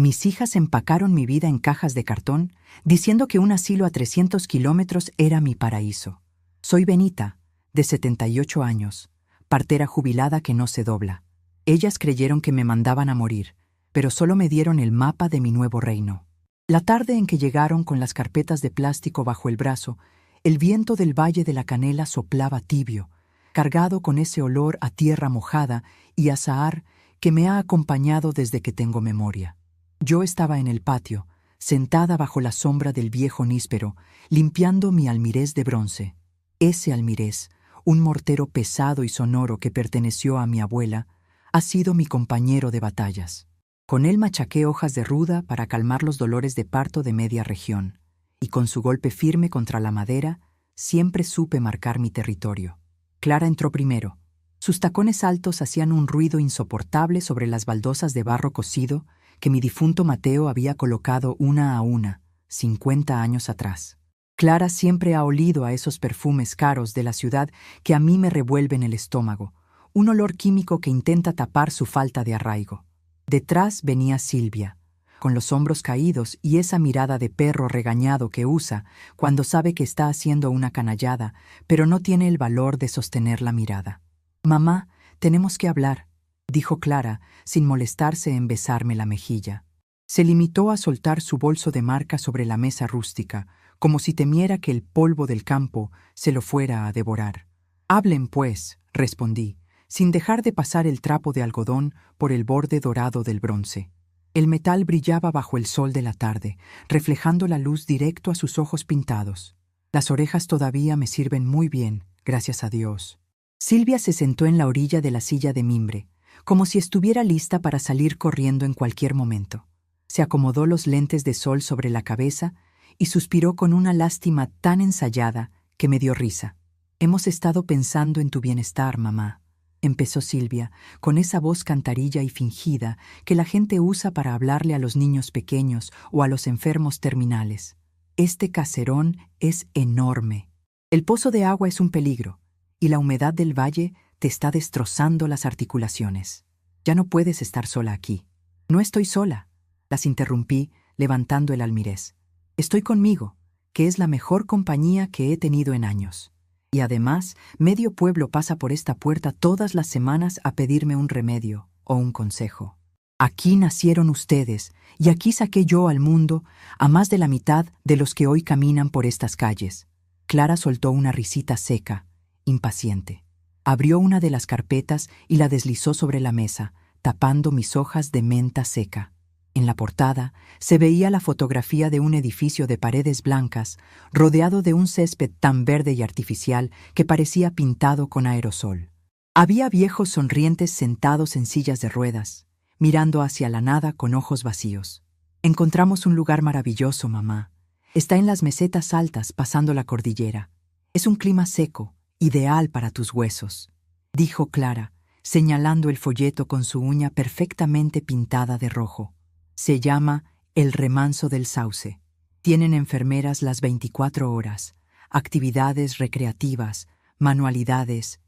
Mis hijas empacaron mi vida en cajas de cartón, diciendo que un asilo a 300 kilómetros era mi paraíso. Soy Benita, de 78 años, partera jubilada que no se dobla. Ellas creyeron que me mandaban a morir, pero solo me dieron el mapa de mi nuevo reino. La tarde en que llegaron con las carpetas de plástico bajo el brazo, el viento del Valle de la Canela soplaba tibio, cargado con ese olor a tierra mojada y azahar que me ha acompañado desde que tengo memoria. Yo estaba en el patio, sentada bajo la sombra del viejo níspero, limpiando mi almirez de bronce. Ese almirez, un mortero pesado y sonoro que perteneció a mi abuela, ha sido mi compañero de batallas. Con él machaqué hojas de ruda para calmar los dolores de parto de media región, y con su golpe firme contra la madera, siempre supe marcar mi territorio. Clara entró primero. Sus tacones altos hacían un ruido insoportable sobre las baldosas de barro cocido que mi difunto Mateo había colocado una a una, 50 años atrás. Clara siempre ha olido a esos perfumes caros de la ciudad que a mí me revuelven el estómago, un olor químico que intenta tapar su falta de arraigo. Detrás venía Silvia, con los hombros caídos y esa mirada de perro regañado que usa cuando sabe que está haciendo una canallada, pero no tiene el valor de sostener la mirada. «Mamá, tenemos que hablar», dijo Clara, sin molestarse en besarme la mejilla. Se limitó a soltar su bolso de marca sobre la mesa rústica, como si temiera que el polvo del campo se lo fuera a devorar. «Hablen, pues», respondí, sin dejar de pasar el trapo de algodón por el borde dorado del bronce. El metal brillaba bajo el sol de la tarde, reflejando la luz directo a sus ojos pintados. Las orejas todavía me sirven muy bien, gracias a Dios. Silvia se sentó en la orilla de la silla de mimbre, como si estuviera lista para salir corriendo en cualquier momento. Se acomodó los lentes de sol sobre la cabeza y suspiró con una lástima tan ensayada que me dio risa. «Hemos estado pensando en tu bienestar, mamá», empezó Silvia, con esa voz cantarilla y fingida que la gente usa para hablarle a los niños pequeños o a los enfermos terminales. «Este caserón es enorme. El pozo de agua es un peligro, y la humedad del valle te está destrozando las articulaciones. Ya no puedes estar sola aquí». «No estoy sola», las interrumpí, levantando el almirez. «Estoy conmigo, que es la mejor compañía que he tenido en años. Y además, medio pueblo pasa por esta puerta todas las semanas a pedirme un remedio o un consejo. Aquí nacieron ustedes, y aquí saqué yo al mundo a más de la mitad de los que hoy caminan por estas calles». Clara soltó una risita seca, impaciente. Abrió una de las carpetas y la deslizó sobre la mesa, tapando mis hojas de menta seca. En la portada se veía la fotografía de un edificio de paredes blancas, rodeado de un césped tan verde y artificial que parecía pintado con aerosol. Había viejos sonrientes sentados en sillas de ruedas, mirando hacia la nada con ojos vacíos. «Encontramos un lugar maravilloso, mamá. Está en las mesetas altas, pasando la cordillera. Es un clima seco, ideal para tus huesos», dijo Clara, señalando el folleto con su uña perfectamente pintada de rojo. «Se llama El Remanso del Sauce. Tienen enfermeras las 24 horas, actividades recreativas, manualidades.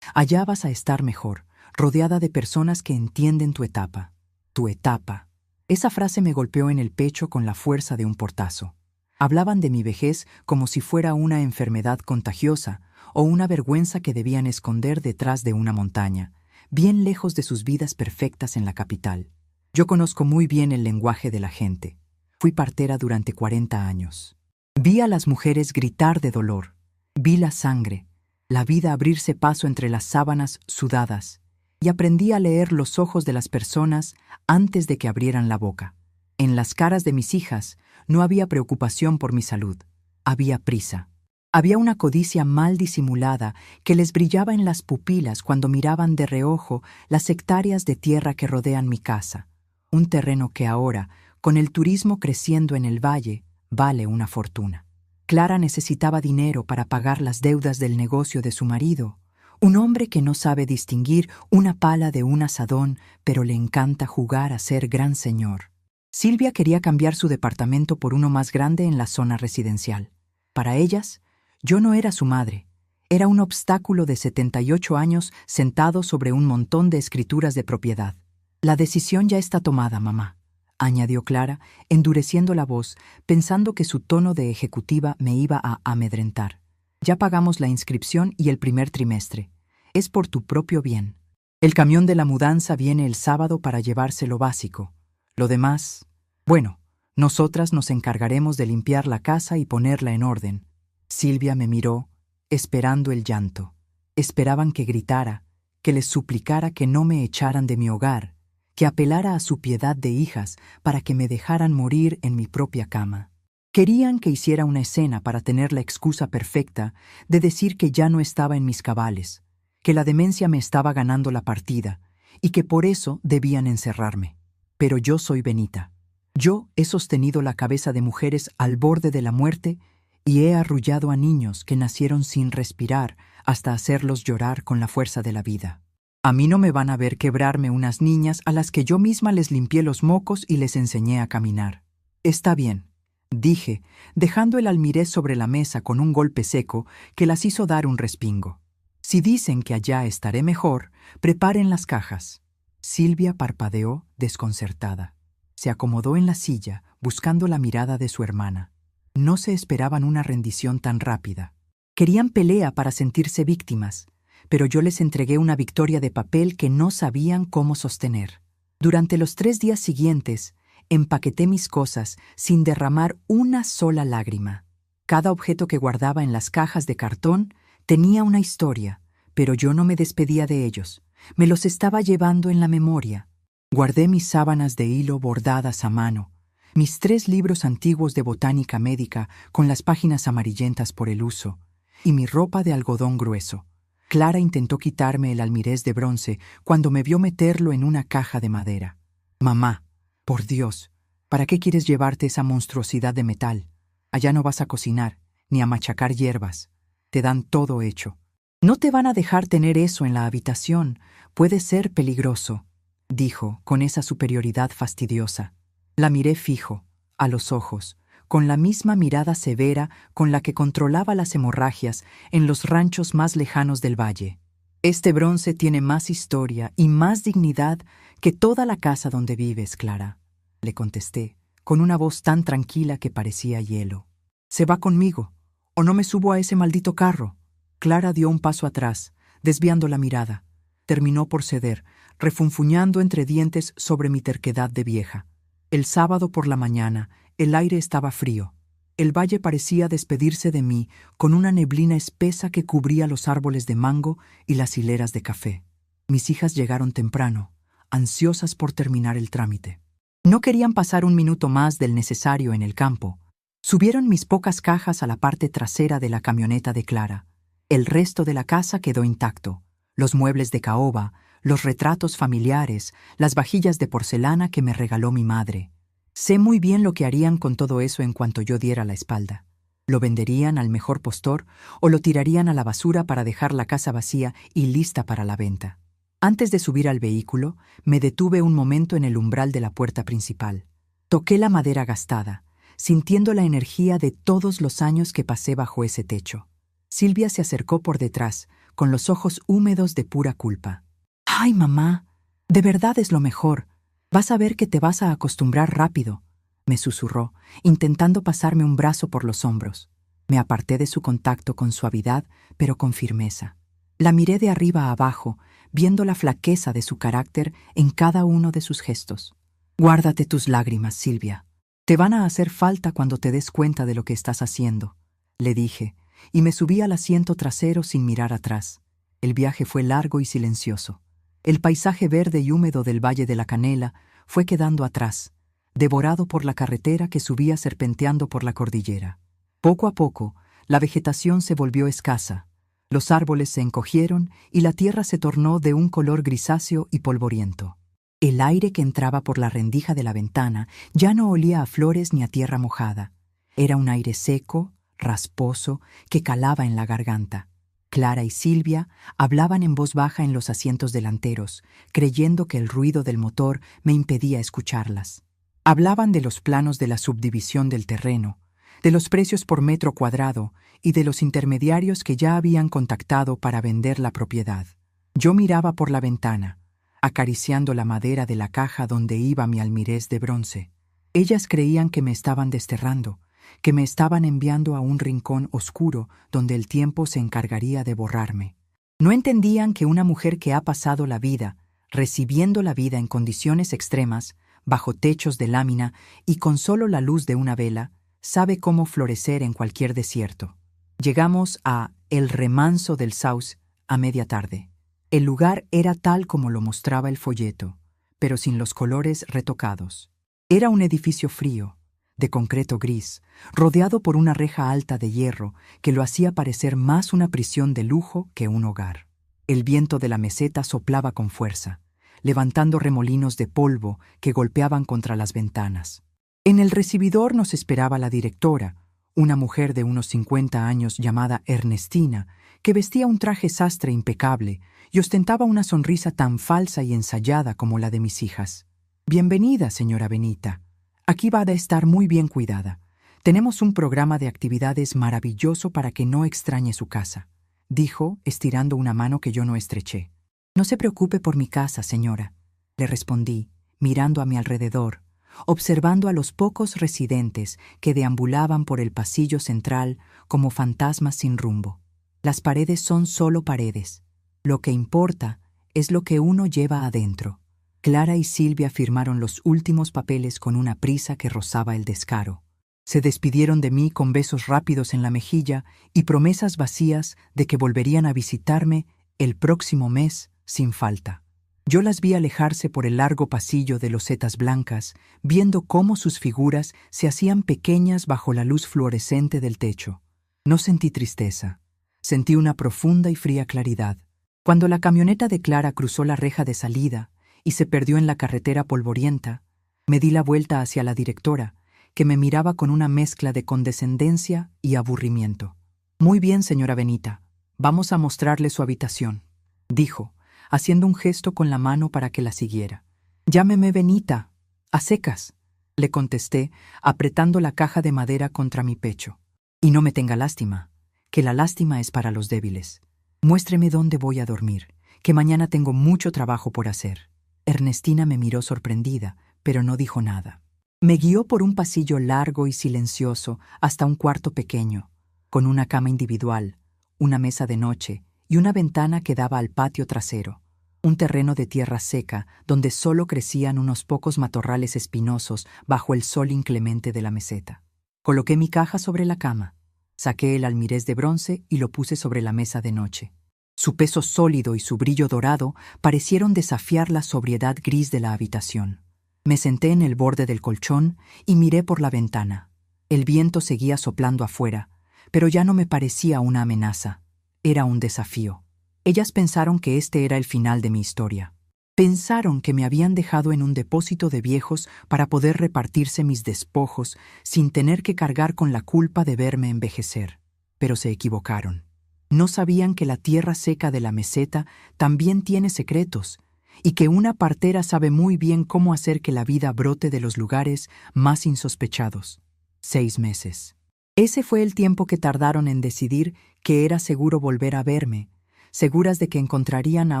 Allá vas a estar mejor, rodeada de personas que entienden tu etapa. Tu etapa». Esa frase me golpeó en el pecho con la fuerza de un portazo. Hablaban de mi vejez como si fuera una enfermedad contagiosa o una vergüenza que debían esconder detrás de una montaña, bien lejos de sus vidas perfectas en la capital. Yo conozco muy bien el lenguaje de la gente. Fui partera durante 40 años. Vi a las mujeres gritar de dolor. Vi la sangre, la vida abrirse paso entre las sábanas sudadas, y aprendí a leer los ojos de las personas antes de que abrieran la boca. En las caras de mis hijas no había preocupación por mi salud, había prisa. Había una codicia mal disimulada que les brillaba en las pupilas cuando miraban de reojo las hectáreas de tierra que rodean mi casa, un terreno que ahora, con el turismo creciendo en el valle, vale una fortuna. Clara necesitaba dinero para pagar las deudas del negocio de su marido, un hombre que no sabe distinguir una pala de un asadón, pero le encanta jugar a ser gran señor. Silvia quería cambiar su departamento por uno más grande en la zona residencial. Para ellas, yo no era su madre. Era un obstáculo de 78 años sentado sobre un montón de escrituras de propiedad. «La decisión ya está tomada, mamá», añadió Clara, endureciendo la voz, pensando que su tono de ejecutiva me iba a amedrentar. Ya pagamos la inscripción y el primer trimestre. Es por tu propio bien. El camión de la mudanza viene el sábado para llevarse lo básico. Lo demás, bueno, nosotras nos encargaremos de limpiar la casa y ponerla en orden. Silvia me miró, esperando el llanto. Esperaban que gritara, que les suplicara que no me echaran de mi hogar, que apelara a su piedad de hijas para que me dejaran morir en mi propia cama. Querían que hiciera una escena para tener la excusa perfecta de decir que ya no estaba en mis cabales, que la demencia me estaba ganando la partida y que por eso debían encerrarme. Pero yo soy Benita. Yo he sostenido la cabeza de mujeres al borde de la muerte y he arrullado a niños que nacieron sin respirar hasta hacerlos llorar con la fuerza de la vida. A mí no me van a ver quebrarme unas niñas a las que yo misma les limpié los mocos y les enseñé a caminar. Está bien, dije, dejando el almirez sobre la mesa con un golpe seco que las hizo dar un respingo. Si dicen que allá estaré mejor, preparen las cajas. Silvia parpadeó desconcertada. Se acomodó en la silla, buscando la mirada de su hermana. No se esperaban una rendición tan rápida. Querían pelea para sentirse víctimas, pero yo les entregué una victoria de papel que no sabían cómo sostener. Durante los 3 días siguientes, empaqueté mis cosas sin derramar una sola lágrima. Cada objeto que guardaba en las cajas de cartón tenía una historia, pero yo no me despedía de ellos. Me los estaba llevando en la memoria. Guardé mis sábanas de hilo bordadas a mano, mis 3 libros antiguos de botánica médica con las páginas amarillentas por el uso, y mi ropa de algodón grueso. Clara intentó quitarme el almirez de bronce cuando me vio meterlo en una caja de madera. Mamá, por Dios, ¿para qué quieres llevarte esa monstruosidad de metal? Allá no vas a cocinar, ni a machacar hierbas. Te dan todo hecho. No te van a dejar tener eso en la habitación. Puede ser peligroso, dijo con esa superioridad fastidiosa. La miré fijo, a los ojos, con la misma mirada severa con la que controlaba las hemorragias en los ranchos más lejanos del valle. Este bronce tiene más historia y más dignidad que toda la casa donde vives, Clara, le contesté, con una voz tan tranquila que parecía hielo. Se va conmigo, o no me subo a ese maldito carro. Clara dio un paso atrás, desviando la mirada. Terminó por ceder, refunfuñando entre dientes sobre mi terquedad de vieja. El sábado por la mañana, el aire estaba frío. El valle parecía despedirse de mí con una neblina espesa que cubría los árboles de mango y las hileras de café. Mis hijas llegaron temprano, ansiosas por terminar el trámite. No querían pasar un minuto más del necesario en el campo. Subieron mis pocas cajas a la parte trasera de la camioneta de Clara. El resto de la casa quedó intacto. Los muebles de caoba, los retratos familiares, las vajillas de porcelana que me regaló mi madre. Sé muy bien lo que harían con todo eso en cuanto yo diera la espalda. Lo venderían al mejor postor o lo tirarían a la basura para dejar la casa vacía y lista para la venta. Antes de subir al vehículo, me detuve un momento en el umbral de la puerta principal. Toqué la madera gastada, sintiendo la energía de todos los años que pasé bajo ese techo. Silvia se acercó por detrás, con los ojos húmedos de pura culpa. «Ay, mamá, de verdad es lo mejor. Vas a ver que te vas a acostumbrar rápido», me susurró, intentando pasarme un brazo por los hombros. Me aparté de su contacto con suavidad, pero con firmeza. La miré de arriba a abajo, viendo la flaqueza de su carácter en cada uno de sus gestos. «Guárdate tus lágrimas, Silvia. Te van a hacer falta cuando te des cuenta de lo que estás haciendo», le dije, y me subí al asiento trasero sin mirar atrás. El viaje fue largo y silencioso. El paisaje verde y húmedo del Valle de la Canela fue quedando atrás, devorado por la carretera que subía serpenteando por la cordillera. Poco a poco, la vegetación se volvió escasa, los árboles se encogieron y la tierra se tornó de un color grisáceo y polvoriento. El aire que entraba por la rendija de la ventana ya no olía a flores ni a tierra mojada. Era un aire seco, rasposo, que calaba en la garganta. Clara y Silvia hablaban en voz baja en los asientos delanteros, creyendo que el ruido del motor me impedía escucharlas. Hablaban de los planos de la subdivisión del terreno, de los precios por metro cuadrado y de los intermediarios que ya habían contactado para vender la propiedad. Yo miraba por la ventana, acariciando la madera de la caja donde iba mi almirez de bronce. Ellas creían que me estaban desterrando, que me estaban enviando a un rincón oscuro donde el tiempo se encargaría de borrarme. No entendían que una mujer que ha pasado la vida, recibiendo la vida en condiciones extremas, bajo techos de lámina y con solo la luz de una vela, sabe cómo florecer en cualquier desierto. Llegamos a El Remanso del Sauce a media tarde. El lugar era tal como lo mostraba el folleto, pero sin los colores retocados. Era un edificio frío, de concreto gris, rodeado por una reja alta de hierro que lo hacía parecer más una prisión de lujo que un hogar. El viento de la meseta soplaba con fuerza, levantando remolinos de polvo que golpeaban contra las ventanas. En el recibidor nos esperaba la directora, una mujer de unos 50 años llamada Ernestina, que vestía un traje sastre impecable y ostentaba una sonrisa tan falsa y ensayada como la de mis hijas. «Bienvenida, señora Benita. Aquí va a estar muy bien cuidada. Tenemos un programa de actividades maravilloso para que no extrañe su casa», dijo, estirando una mano que yo no estreché. «No se preocupe por mi casa, señora», le respondí, mirando a mi alrededor, observando a los pocos residentes que deambulaban por el pasillo central como fantasmas sin rumbo. Las paredes son solo paredes. Lo que importa es lo que uno lleva adentro. Clara y Silvia firmaron los últimos papeles con una prisa que rozaba el descaro. Se despidieron de mí con besos rápidos en la mejilla y promesas vacías de que volverían a visitarme el próximo mes sin falta. Yo las vi alejarse por el largo pasillo de losetas blancas, viendo cómo sus figuras se hacían pequeñas bajo la luz fluorescente del techo. No sentí tristeza. Sentí una profunda y fría claridad. Cuando la camioneta de Clara cruzó la reja de salida y se perdió en la carretera polvorienta, me di la vuelta hacia la directora, que me miraba con una mezcla de condescendencia y aburrimiento. «Muy bien, señora Benita. Vamos a mostrarle su habitación», dijo, haciendo un gesto con la mano para que la siguiera. «Llámeme Benita, a secas», le contesté, apretando la caja de madera contra mi pecho. «Y no me tenga lástima, que la lástima es para los débiles. Muéstreme dónde voy a dormir, que mañana tengo mucho trabajo por hacer». Ernestina me miró sorprendida, pero no dijo nada. Me guió por un pasillo largo y silencioso hasta un cuarto pequeño, con una cama individual, una mesa de noche y una ventana que daba al patio trasero, un terreno de tierra seca donde solo crecían unos pocos matorrales espinosos bajo el sol inclemente de la meseta. Coloqué mi caja sobre la cama, saqué el almirez de bronce y lo puse sobre la mesa de noche. Su peso sólido y su brillo dorado parecieron desafiar la sobriedad gris de la habitación. Me senté en el borde del colchón y miré por la ventana. El viento seguía soplando afuera, pero ya no me parecía una amenaza. Era un desafío. Ellas pensaron que este era el final de mi historia. Pensaron que me habían dejado en un depósito de viejos para poder repartirse mis despojos sin tener que cargar con la culpa de verme envejecer. Pero se equivocaron. No sabían que la tierra seca de la meseta también tiene secretos y que una partera sabe muy bien cómo hacer que la vida brote de los lugares más insospechados. 6 meses. Ese fue el tiempo que tardaron en decidir que era seguro volver a verme, seguras de que encontrarían a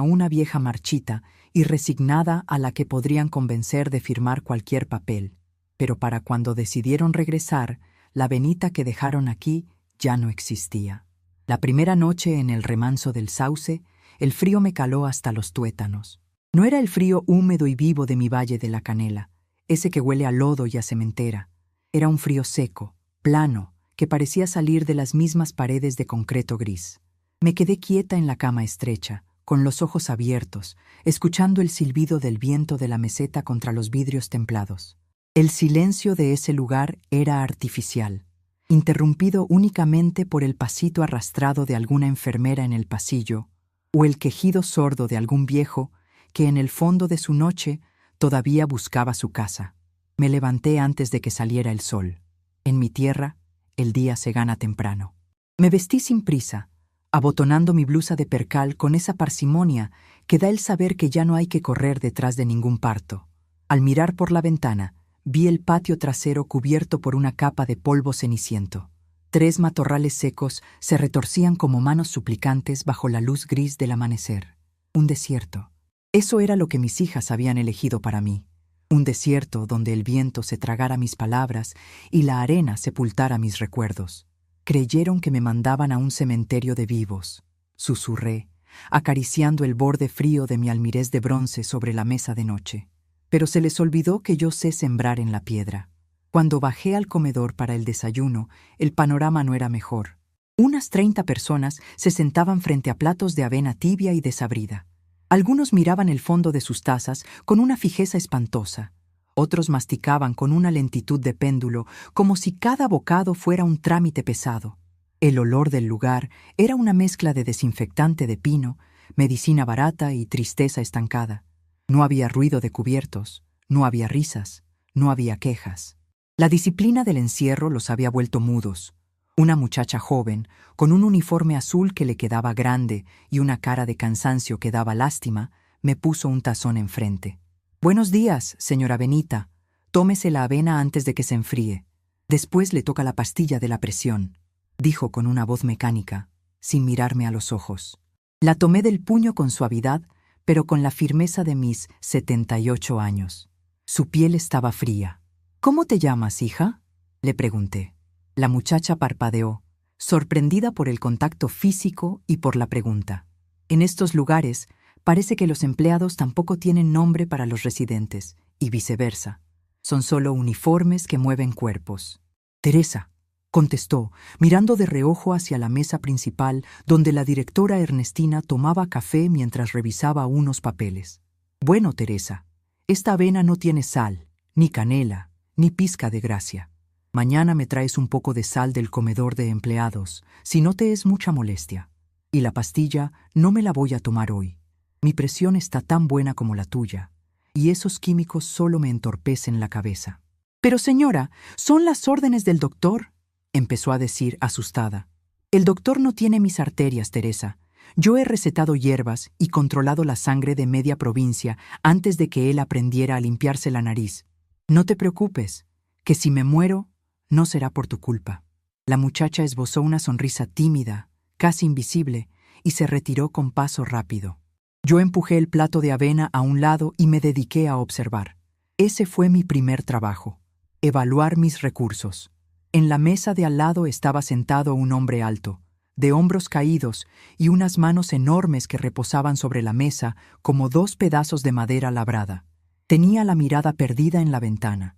una vieja marchita y resignada a la que podrían convencer de firmar cualquier papel. Pero para cuando decidieron regresar, la Benita que dejaron aquí ya no existía. La primera noche en el remanso del Sauce, el frío me caló hasta los tuétanos. No era el frío húmedo y vivo de mi Valle de la Canela, ese que huele a lodo y a cementera. Era un frío seco, plano, que parecía salir de las mismas paredes de concreto gris. Me quedé quieta en la cama estrecha, con los ojos abiertos, escuchando el silbido del viento de la meseta contra los vidrios templados. El silencio de ese lugar era artificial, interrumpido únicamente por el pasito arrastrado de alguna enfermera en el pasillo o el quejido sordo de algún viejo que en el fondo de su noche todavía buscaba su casa. Me levanté antes de que saliera el sol. En mi tierra, el día se gana temprano. Me vestí sin prisa, abotonando mi blusa de percal con esa parsimonia que da el saber que ya no hay que correr detrás de ningún parto. Al mirar por la ventana, vi el patio trasero cubierto por una capa de polvo ceniciento. 3 matorrales secos se retorcían como manos suplicantes bajo la luz gris del amanecer. Un desierto. Eso era lo que mis hijas habían elegido para mí. Un desierto donde el viento se tragara mis palabras y la arena sepultara mis recuerdos. Creyeron que me mandaban a un cementerio de vivos. Susurré, acariciando el borde frío de mi almirez de bronce sobre la mesa de noche. Pero se les olvidó que yo sé sembrar en la piedra. Cuando bajé al comedor para el desayuno, el panorama no era mejor. Unas 30 personas se sentaban frente a platos de avena tibia y desabrida. Algunos miraban el fondo de sus tazas con una fijeza espantosa. Otros masticaban con una lentitud de péndulo, como si cada bocado fuera un trámite pesado. El olor del lugar era una mezcla de desinfectante de pino, medicina barata y tristeza estancada. No había ruido de cubiertos, no había risas, no había quejas. La disciplina del encierro los había vuelto mudos. Una muchacha joven, con un uniforme azul que le quedaba grande y una cara de cansancio que daba lástima, me puso un tazón enfrente. «Buenos días, señora Benita. Tómese la avena antes de que se enfríe. Después le toca la pastilla de la presión», dijo con una voz mecánica, sin mirarme a los ojos. La tomé del puño con suavidad, pero con la firmeza de mis 78 años. Su piel estaba fría. «¿Cómo te llamas, hija?», le pregunté. La muchacha parpadeó, sorprendida por el contacto físico y por la pregunta. En estos lugares, parece que los empleados tampoco tienen nombre para los residentes, y viceversa. Son solo uniformes que mueven cuerpos. «Teresa», contestó, mirando de reojo hacia la mesa principal donde la directora Ernestina tomaba café mientras revisaba unos papeles. «Bueno, Teresa, esta avena no tiene sal, ni canela, ni pizca de gracia. Mañana me traes un poco de sal del comedor de empleados, si no te es mucha molestia. Y la pastilla no me la voy a tomar hoy. Mi presión está tan buena como la tuya, y esos químicos solo me entorpecen la cabeza». «Pero señora, son las órdenes del doctor», empezó a decir asustada. «El doctor no tiene mis arterias, Teresa. Yo he recetado hierbas y controlado la sangre de media provincia antes de que él aprendiera a limpiarse la nariz. No te preocupes, que si me muero, no será por tu culpa». La muchacha esbozó una sonrisa tímida, casi invisible, y se retiró con paso rápido. Yo empujé el plato de avena a un lado y me dediqué a observar. Ese fue mi primer trabajo, evaluar mis recursos. En la mesa de al lado estaba sentado un hombre alto, de hombros caídos y unas manos enormes que reposaban sobre la mesa como 2 pedazos de madera labrada. Tenía la mirada perdida en la ventana.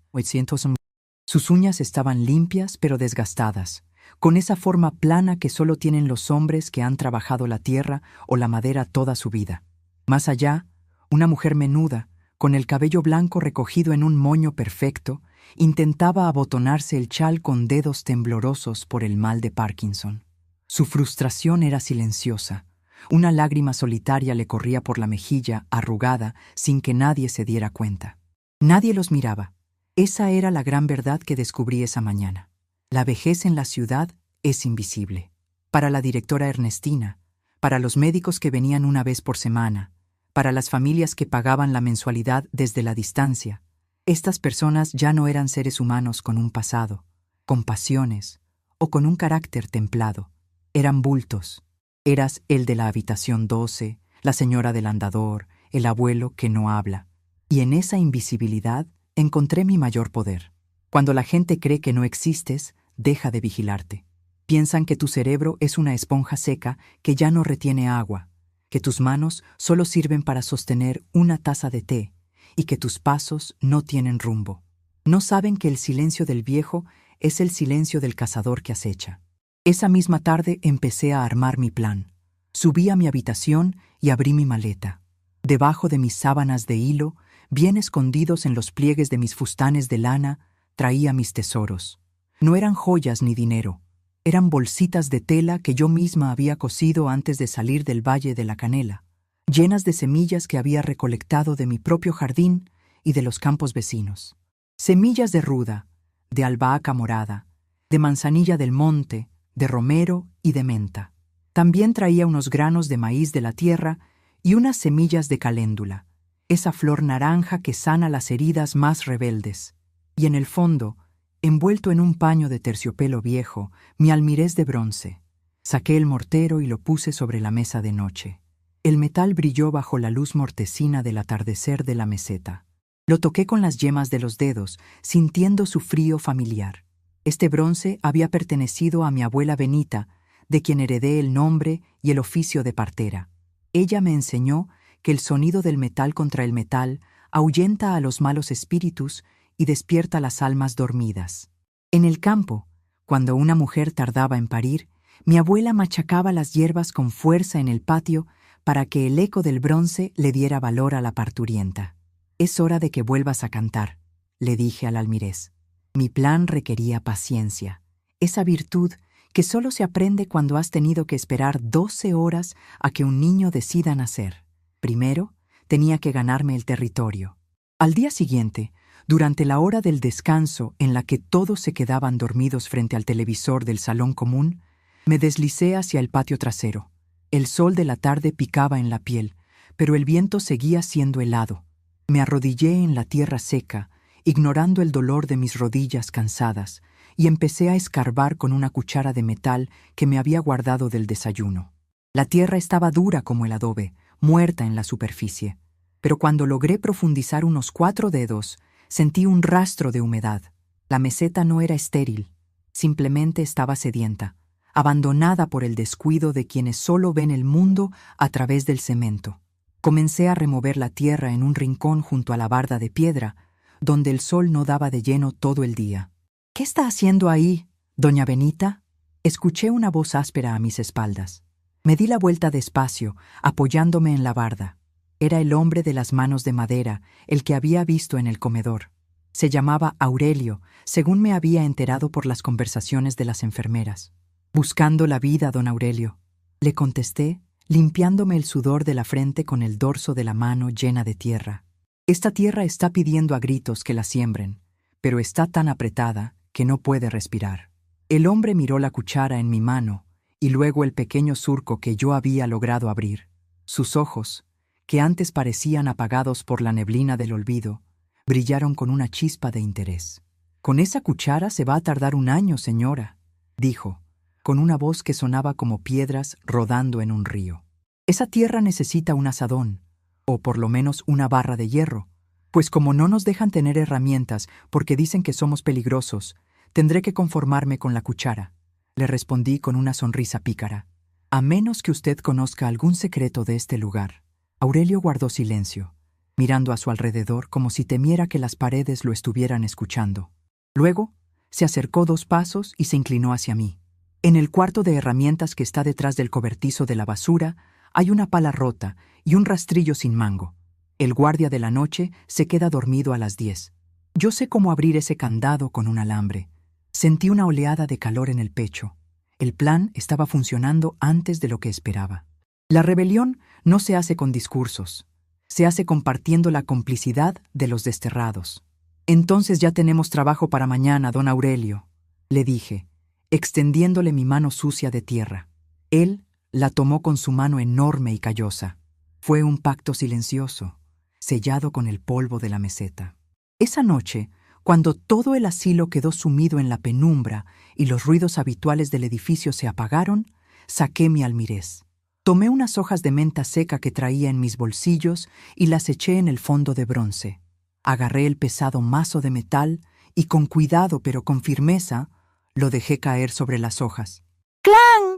Sus uñas estaban limpias pero desgastadas, con esa forma plana que solo tienen los hombres que han trabajado la tierra o la madera toda su vida. Más allá, una mujer menuda, con el cabello blanco recogido en un moño perfecto, intentaba abotonarse el chal con dedos temblorosos por el mal de Parkinson. Su frustración era silenciosa. Una lágrima solitaria le corría por la mejilla, arrugada, sin que nadie se diera cuenta. Nadie los miraba. Esa era la gran verdad que descubrí esa mañana. La vejez en la ciudad es invisible. Para la directora Ernestina, para los médicos que venían una vez por semana, para las familias que pagaban la mensualidad desde la distancia, estas personas ya no eran seres humanos con un pasado, con pasiones o con un carácter templado. Eran bultos. Eras el de la habitación 12, la señora del andador, el abuelo que no habla. Y en esa invisibilidad encontré mi mayor poder. Cuando la gente cree que no existes, deja de vigilarte. Piensan que tu cerebro es una esponja seca que ya no retiene agua, que tus manos solo sirven para sostener una taza de té y que tus pasos no tienen rumbo. No saben que el silencio del viejo es el silencio del cazador que acecha. Esa misma tarde empecé a armar mi plan. Subí a mi habitación y abrí mi maleta. Debajo de mis sábanas de hilo, bien escondidos en los pliegues de mis fustanes de lana, traía mis tesoros. No eran joyas ni dinero. Eran bolsitas de tela que yo misma había cosido antes de salir del Valle de la Canela, llenas de semillas que había recolectado de mi propio jardín y de los campos vecinos. Semillas de ruda, de albahaca morada, de manzanilla del monte, de romero y de menta. También traía unos granos de maíz de la tierra y unas semillas de caléndula, esa flor naranja que sana las heridas más rebeldes. Y en el fondo, envuelto en un paño de terciopelo viejo, mi almirez de bronce. Saqué el mortero y lo puse sobre la mesa de noche. El metal brilló bajo la luz mortecina del atardecer de la meseta. Lo toqué con las yemas de los dedos, sintiendo su frío familiar. Este bronce había pertenecido a mi abuela Benita, de quien heredé el nombre y el oficio de partera. Ella me enseñó que el sonido del metal contra el metal ahuyenta a los malos espíritus y despierta las almas dormidas. En el campo, cuando una mujer tardaba en parir, mi abuela machacaba las hierbas con fuerza en el patio para que el eco del bronce le diera valor a la parturienta. «Es hora de que vuelvas a cantar», le dije al almirez. Mi plan requería paciencia, esa virtud que solo se aprende cuando has tenido que esperar 12 horas a que un niño decida nacer. Primero, tenía que ganarme el territorio. Al día siguiente, durante la hora del descanso en la que todos se quedaban dormidos frente al televisor del salón común, me deslicé hacia el patio trasero. El sol de la tarde picaba en la piel, pero el viento seguía siendo helado. Me arrodillé en la tierra seca, ignorando el dolor de mis rodillas cansadas, y empecé a escarbar con una cuchara de metal que me había guardado del desayuno. La tierra estaba dura como el adobe, muerta en la superficie, pero cuando logré profundizar unos 4 dedos, sentí un rastro de humedad. La meseta no era estéril, simplemente estaba sedienta, abandonada por el descuido de quienes solo ven el mundo a través del cemento. Comencé a remover la tierra en un rincón junto a la barda de piedra, donde el sol no daba de lleno todo el día. «¿Qué está haciendo ahí, doña Benita?», escuché una voz áspera a mis espaldas. Me di la vuelta despacio, apoyándome en la barda. Era el hombre de las manos de madera, el que había visto en el comedor. Se llamaba Aurelio, según me había enterado por las conversaciones de las enfermeras. «Buscando la vida, don Aurelio», le contesté, limpiándome el sudor de la frente con el dorso de la mano llena de tierra. «Esta tierra está pidiendo a gritos que la siembren, pero está tan apretada que no puede respirar». El hombre miró la cuchara en mi mano y luego el pequeño surco que yo había logrado abrir. Sus ojos, que antes parecían apagados por la neblina del olvido, brillaron con una chispa de interés. «Con esa cuchara se va a tardar 1 año, señora», dijo, con una voz que sonaba como piedras rodando en un río. «Esa tierra necesita un azadón, o por lo menos una barra de hierro, pues como no nos dejan tener herramientas porque dicen que somos peligrosos, tendré que conformarme con la cuchara», le respondí con una sonrisa pícara. «A menos que usted conozca algún secreto de este lugar». Aurelio guardó silencio, mirando a su alrededor como si temiera que las paredes lo estuvieran escuchando. Luego, se acercó 2 pasos y se inclinó hacia mí. «En el cuarto de herramientas que está detrás del cobertizo de la basura hay una pala rota y un rastrillo sin mango. El guardia de la noche se queda dormido a las 10. Yo sé cómo abrir ese candado con un alambre». Sentí una oleada de calor en el pecho. El plan estaba funcionando antes de lo que esperaba. La rebelión no se hace con discursos, se hace compartiendo la complicidad de los desterrados. «Entonces ya tenemos trabajo para mañana, don Aurelio», le dije, extendiéndole mi mano sucia de tierra. Él la tomó con su mano enorme y callosa. Fue un pacto silencioso, sellado con el polvo de la meseta. Esa noche, cuando todo el asilo quedó sumido en la penumbra y los ruidos habituales del edificio se apagaron, saqué mi almirez. Tomé unas hojas de menta seca que traía en mis bolsillos y las eché en el fondo de bronce. Agarré el pesado mazo de metal y con cuidado pero con firmeza lo dejé caer sobre las hojas. ¡Clang!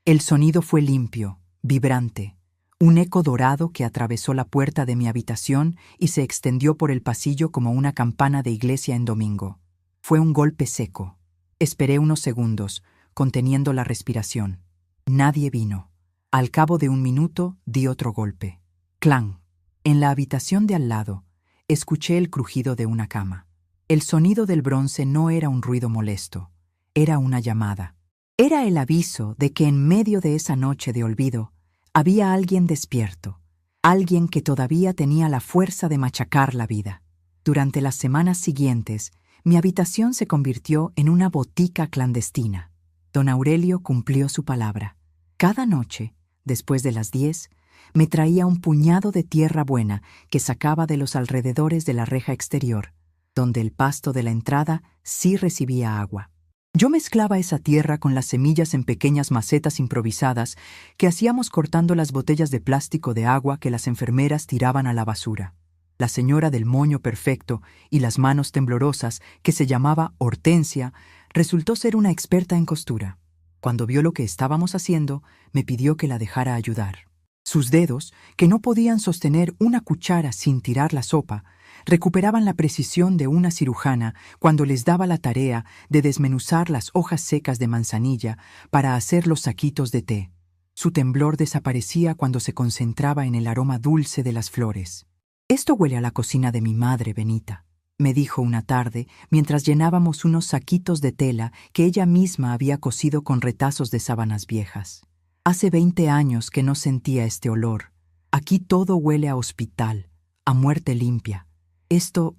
El sonido fue limpio, vibrante, un eco dorado que atravesó la puerta de mi habitación y se extendió por el pasillo como una campana de iglesia en domingo. Fue un golpe seco. Esperé unos segundos, conteniendo la respiración. Nadie vino. Al cabo de 1 minuto di otro golpe. ¡Clang! En la habitación de al lado, escuché el crujido de una cama. El sonido del bronce no era un ruido molesto, era una llamada. Era el aviso de que en medio de esa noche de olvido había alguien despierto, alguien que todavía tenía la fuerza de machacar la vida. Durante las semanas siguientes, mi habitación se convirtió en una botica clandestina. Don Aurelio cumplió su palabra. Cada noche, después de las 10, me traía un puñado de tierra buena que sacaba de los alrededores de la reja exterior, donde el pasto de la entrada sí recibía agua. Yo mezclaba esa tierra con las semillas en pequeñas macetas improvisadas que hacíamos cortando las botellas de plástico de agua que las enfermeras tiraban a la basura. La señora del moño perfecto y las manos temblorosas, que se llamaba Hortensia, resultó ser una experta en costura. Cuando vio lo que estábamos haciendo, me pidió que la dejara ayudar. Sus dedos, que no podían sostener una cuchara sin tirar la sopa, recuperaban la precisión de una cirujana cuando les daba la tarea de desmenuzar las hojas secas de manzanilla para hacer los saquitos de té. Su temblor desaparecía cuando se concentraba en el aroma dulce de las flores. «Esto huele a la cocina de mi madre, Benita», me dijo una tarde mientras llenábamos unos saquitos de tela que ella misma había cosido con retazos de sábanas viejas. «Hace 20 años que no sentía este olor. Aquí todo huele a hospital, a muerte limpia. Esto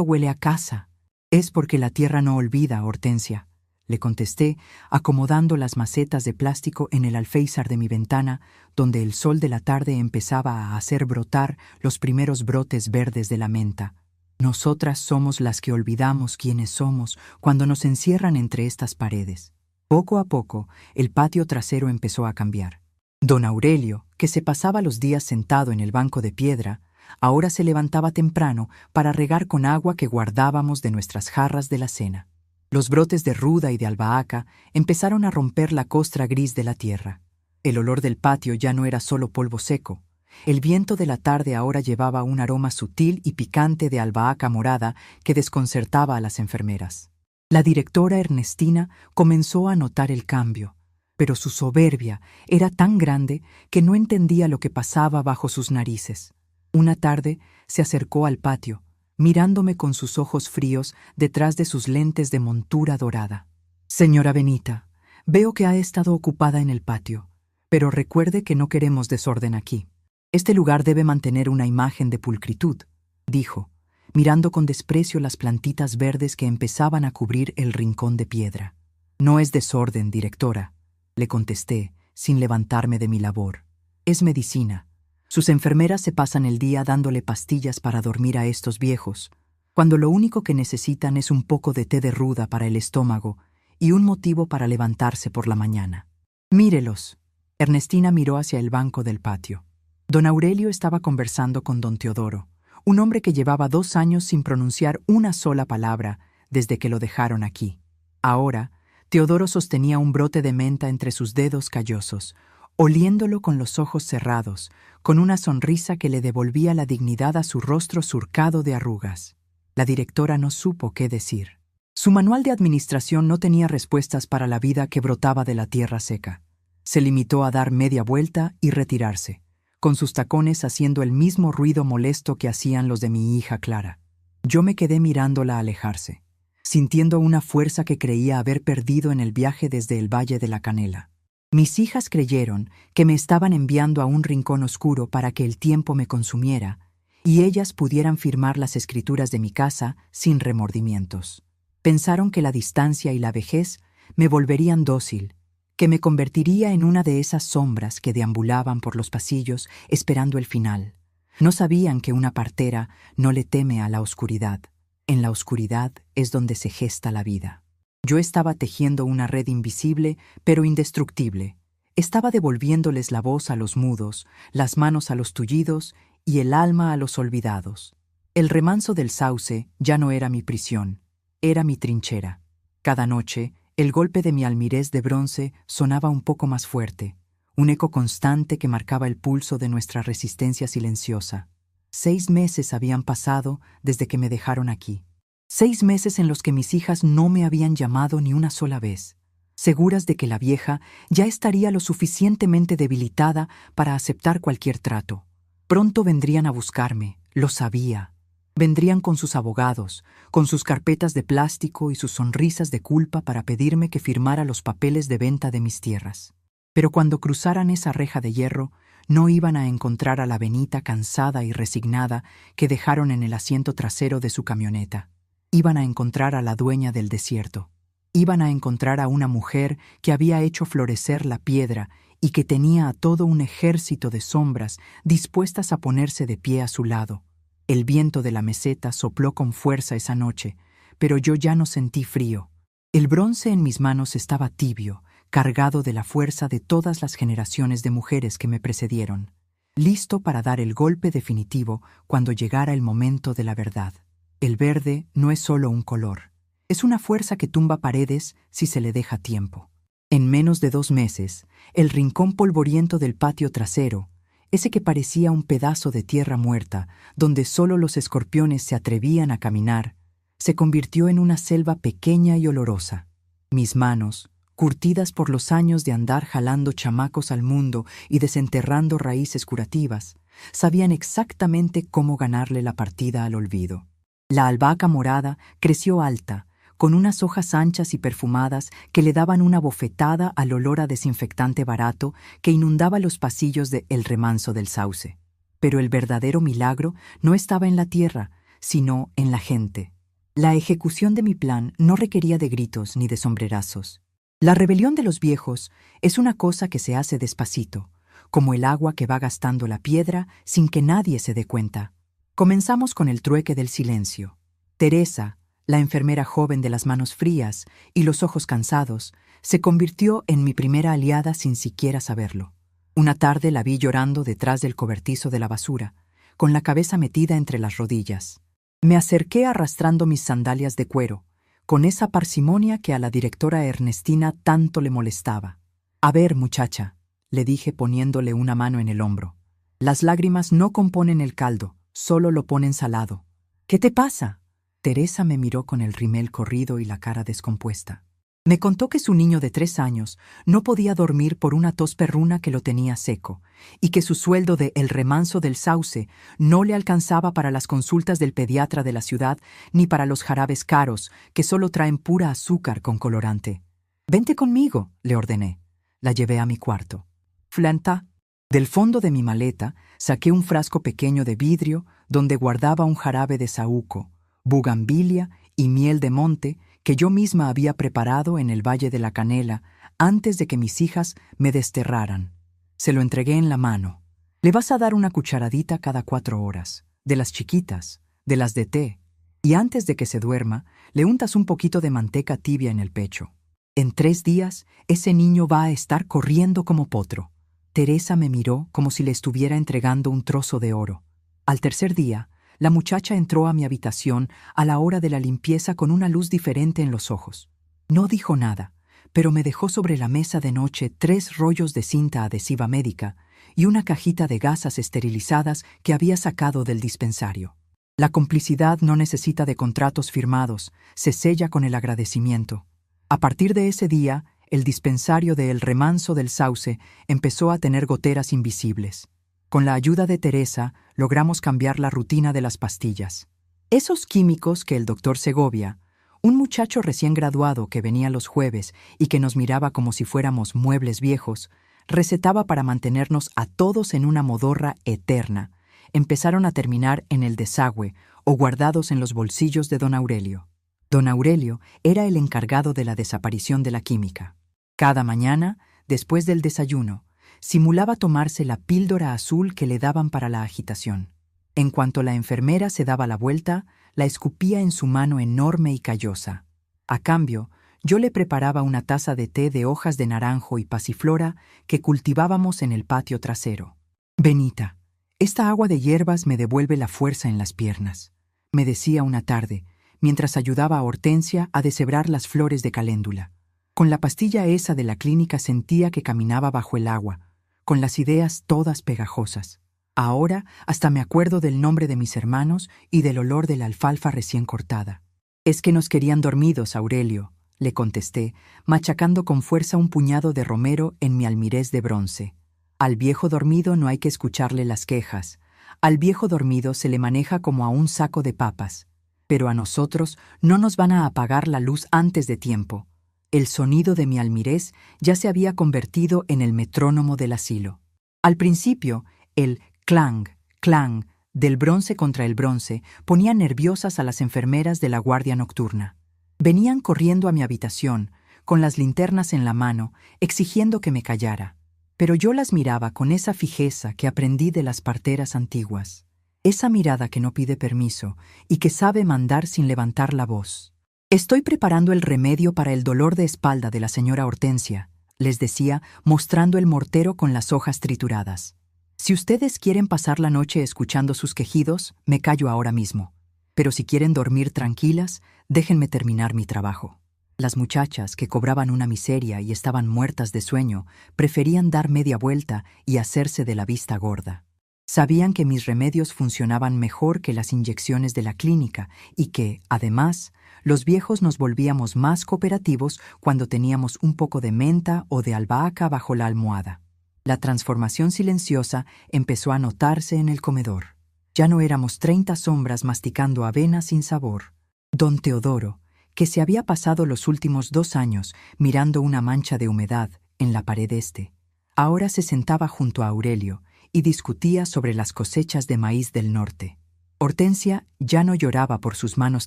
huele a casa». «Es porque la tierra no olvida, Hortensia», le contesté, acomodando las macetas de plástico en el alféizar de mi ventana, donde el sol de la tarde empezaba a hacer brotar los primeros brotes verdes de la menta. «Nosotras somos las que olvidamos quiénes somos cuando nos encierran entre estas paredes». Poco a poco, el patio trasero empezó a cambiar. Don Aurelio, que se pasaba los días sentado en el banco de piedra, ahora se levantaba temprano para regar con agua que guardábamos de nuestras jarras de la cena. Los brotes de ruda y de albahaca empezaron a romper la costra gris de la tierra. El olor del patio ya no era solo polvo seco. El viento de la tarde ahora llevaba un aroma sutil y picante de albahaca morada que desconcertaba a las enfermeras. La directora Ernestina comenzó a notar el cambio, pero su soberbia era tan grande que no entendía lo que pasaba bajo sus narices. Una tarde se acercó al patio, mirándome con sus ojos fríos detrás de sus lentes de montura dorada. «Señora Benita, veo que ha estado ocupada en el patio, pero recuerde que no queremos desorden aquí. Este lugar debe mantener una imagen de pulcritud», dijo, mirando con desprecio las plantitas verdes que empezaban a cubrir el rincón de piedra. «No es desorden, directora», le contesté, sin levantarme de mi labor. «Es medicina. Sus enfermeras se pasan el día dándole pastillas para dormir a estos viejos, cuando lo único que necesitan es un poco de té de ruda para el estómago y un motivo para levantarse por la mañana. Mírelos». Ernestina miró hacia el banco del patio. Don Aurelio estaba conversando con don Teodoro, un hombre que llevaba 2 años sin pronunciar una sola palabra desde que lo dejaron aquí. Ahora, Teodoro sostenía un brote de menta entre sus dedos callosos, oliéndolo con los ojos cerrados, con una sonrisa que le devolvía la dignidad a su rostro surcado de arrugas. La directora no supo qué decir. Su manual de administración no tenía respuestas para la vida que brotaba de la tierra seca. Se limitó a dar media vuelta y retirarse, con sus tacones haciendo el mismo ruido molesto que hacían los de mi hija Clara. Yo me quedé mirándola alejarse, sintiendo una fuerza que creía haber perdido en el viaje desde el Valle de la Canela. Mis hijas creyeron que me estaban enviando a un rincón oscuro para que el tiempo me consumiera y ellas pudieran firmar las escrituras de mi casa sin remordimientos. Pensaron que la distancia y la vejez me volverían dócil, que me convertiría en una de esas sombras que deambulaban por los pasillos esperando el final. No sabían que una partera no le teme a la oscuridad. En la oscuridad es donde se gesta la vida. Yo estaba tejiendo una red invisible, pero indestructible. Estaba devolviéndoles la voz a los mudos, las manos a los tullidos y el alma a los olvidados. El remanso del sauce ya no era mi prisión, era mi trinchera. Cada noche, el golpe de mi almirez de bronce sonaba un poco más fuerte, un eco constante que marcaba el pulso de nuestra resistencia silenciosa. 6 meses habían pasado desde que me dejaron aquí. 6 meses en los que mis hijas no me habían llamado ni una sola vez, seguras de que la vieja ya estaría lo suficientemente debilitada para aceptar cualquier trato. Pronto vendrían a buscarme, lo sabía. Vendrían con sus abogados, con sus carpetas de plástico y sus sonrisas de culpa para pedirme que firmara los papeles de venta de mis tierras. Pero cuando cruzaran esa reja de hierro, no iban a encontrar a la Benita cansada y resignada que dejaron en el asiento trasero de su camioneta. Iban a encontrar a la dueña del desierto. Iban a encontrar a una mujer que había hecho florecer la piedra y que tenía a todo un ejército de sombras dispuestas a ponerse de pie a su lado. El viento de la meseta sopló con fuerza esa noche, pero yo ya no sentí frío. El bronce en mis manos estaba tibio, cargado de la fuerza de todas las generaciones de mujeres que me precedieron, listo para dar el golpe definitivo cuando llegara el momento de la verdad. El verde no es solo un color, es una fuerza que tumba paredes si se le deja tiempo. En menos de 2 meses, el rincón polvoriento del patio trasero, ese que parecía un pedazo de tierra muerta, donde solo los escorpiones se atrevían a caminar, se convirtió en una selva pequeña y olorosa. Mis manos, curtidas por los años de andar jalando chamacos al mundo y desenterrando raíces curativas, sabían exactamente cómo ganarle la partida al olvido. La albahaca morada creció alta, con unas hojas anchas y perfumadas que le daban una bofetada al olor a desinfectante barato que inundaba los pasillos de El Remanso del Sauce. Pero el verdadero milagro no estaba en la tierra, sino en la gente. La ejecución de mi plan no requería de gritos ni de sombrerazos. La rebelión de los viejos es una cosa que se hace despacito, como el agua que va gastando la piedra sin que nadie se dé cuenta. Comenzamos con el trueque del silencio. Teresa, la enfermera joven de las manos frías y los ojos cansados, se convirtió en mi primera aliada sin siquiera saberlo. Una tarde la vi llorando detrás del cobertizo de la basura, con la cabeza metida entre las rodillas. Me acerqué arrastrando mis sandalias de cuero, con esa parsimonia que a la directora Ernestina tanto le molestaba. «A ver, muchacha», le dije poniéndole una mano en el hombro. «Las lágrimas no componen el caldo, solo lo ponen salado». «¿Qué te pasa?». Teresa me miró con el rimel corrido y la cara descompuesta. Me contó que su niño de 3 años no podía dormir por una tos perruna que lo tenía seco, y que su sueldo de El Remanso del Sauce no le alcanzaba para las consultas del pediatra de la ciudad ni para los jarabes caros que solo traen pura azúcar con colorante. «Vente conmigo», le ordené. La llevé a mi cuarto. «Flanta». Del fondo de mi maleta saqué un frasco pequeño de vidrio donde guardaba un jarabe de saúco, bugambilia y miel de monte que yo misma había preparado en el Valle de la Canela antes de que mis hijas me desterraran. Se lo entregué en la mano. «Le vas a dar una cucharadita cada 4 horas, de las chiquitas, de las de té, y antes de que se duerma, le untas un poquito de manteca tibia en el pecho. En 3 días, ese niño va a estar corriendo como potro». Teresa me miró como si le estuviera entregando un trozo de oro. Al tercer día, la muchacha entró a mi habitación a la hora de la limpieza con una luz diferente en los ojos. No dijo nada, pero me dejó sobre la mesa de noche 3 rollos de cinta adhesiva médica y una cajita de gasas esterilizadas que había sacado del dispensario. La complicidad no necesita de contratos firmados, se sella con el agradecimiento. A partir de ese día, el dispensario de El Remanso del Sauce empezó a tener goteras invisibles. Con la ayuda de Teresa, logramos cambiar la rutina de las pastillas. Esos químicos que el doctor Segovia, un muchacho recién graduado que venía los jueves y que nos miraba como si fuéramos muebles viejos, recetaba para mantenernos a todos en una modorra eterna, empezaron a terminar en el desagüe o guardados en los bolsillos de don Aurelio. Don Aurelio era el encargado de la desaparición de la química. Cada mañana, después del desayuno, simulaba tomarse la píldora azul que le daban para la agitación. En cuanto la enfermera se daba la vuelta, la escupía en su mano enorme y callosa. A cambio, yo le preparaba una taza de té de hojas de naranjo y pasiflora que cultivábamos en el patio trasero. «Benita, esta agua de hierbas me devuelve la fuerza en las piernas», me decía una tarde, mientras ayudaba a Hortensia a deshebrar las flores de caléndula. Con la pastilla esa de la clínica sentía que caminaba bajo el agua, con las ideas todas pegajosas. Ahora hasta me acuerdo del nombre de mis hermanos y del olor de la alfalfa recién cortada. «Es que nos querían dormidos, Aurelio», le contesté, machacando con fuerza un puñado de romero en mi almirez de bronce. «Al viejo dormido no hay que escucharle las quejas. Al viejo dormido se le maneja como a un saco de papas. Pero a nosotros no nos van a apagar la luz antes de tiempo». El sonido de mi almirez ya se había convertido en el metrónomo del asilo. Al principio, el clang, clang del bronce contra el bronce ponía nerviosas a las enfermeras de la guardia nocturna. Venían corriendo a mi habitación, con las linternas en la mano, exigiendo que me callara. Pero yo las miraba con esa fijeza que aprendí de las parteras antiguas. Esa mirada que no pide permiso y que sabe mandar sin levantar la voz. Estoy preparando el remedio para el dolor de espalda de la señora Hortensia, les decía, mostrando el mortero con las hojas trituradas. Si ustedes quieren pasar la noche escuchando sus quejidos, me callo ahora mismo. Pero si quieren dormir tranquilas, déjenme terminar mi trabajo. Las muchachas, que cobraban una miseria y estaban muertas de sueño, preferían dar media vuelta y hacerse de la vista gorda. Sabían que mis remedios funcionaban mejor que las inyecciones de la clínica y que, además, los viejos nos volvíamos más cooperativos cuando teníamos un poco de menta o de albahaca bajo la almohada. La transformación silenciosa empezó a notarse en el comedor. Ya no éramos 30 sombras masticando avena sin sabor. Don Teodoro, que se había pasado los últimos 2 años mirando una mancha de humedad en la pared este, ahora se sentaba junto a Aurelio y discutía sobre las cosechas de maíz del norte. Hortensia ya no lloraba por sus manos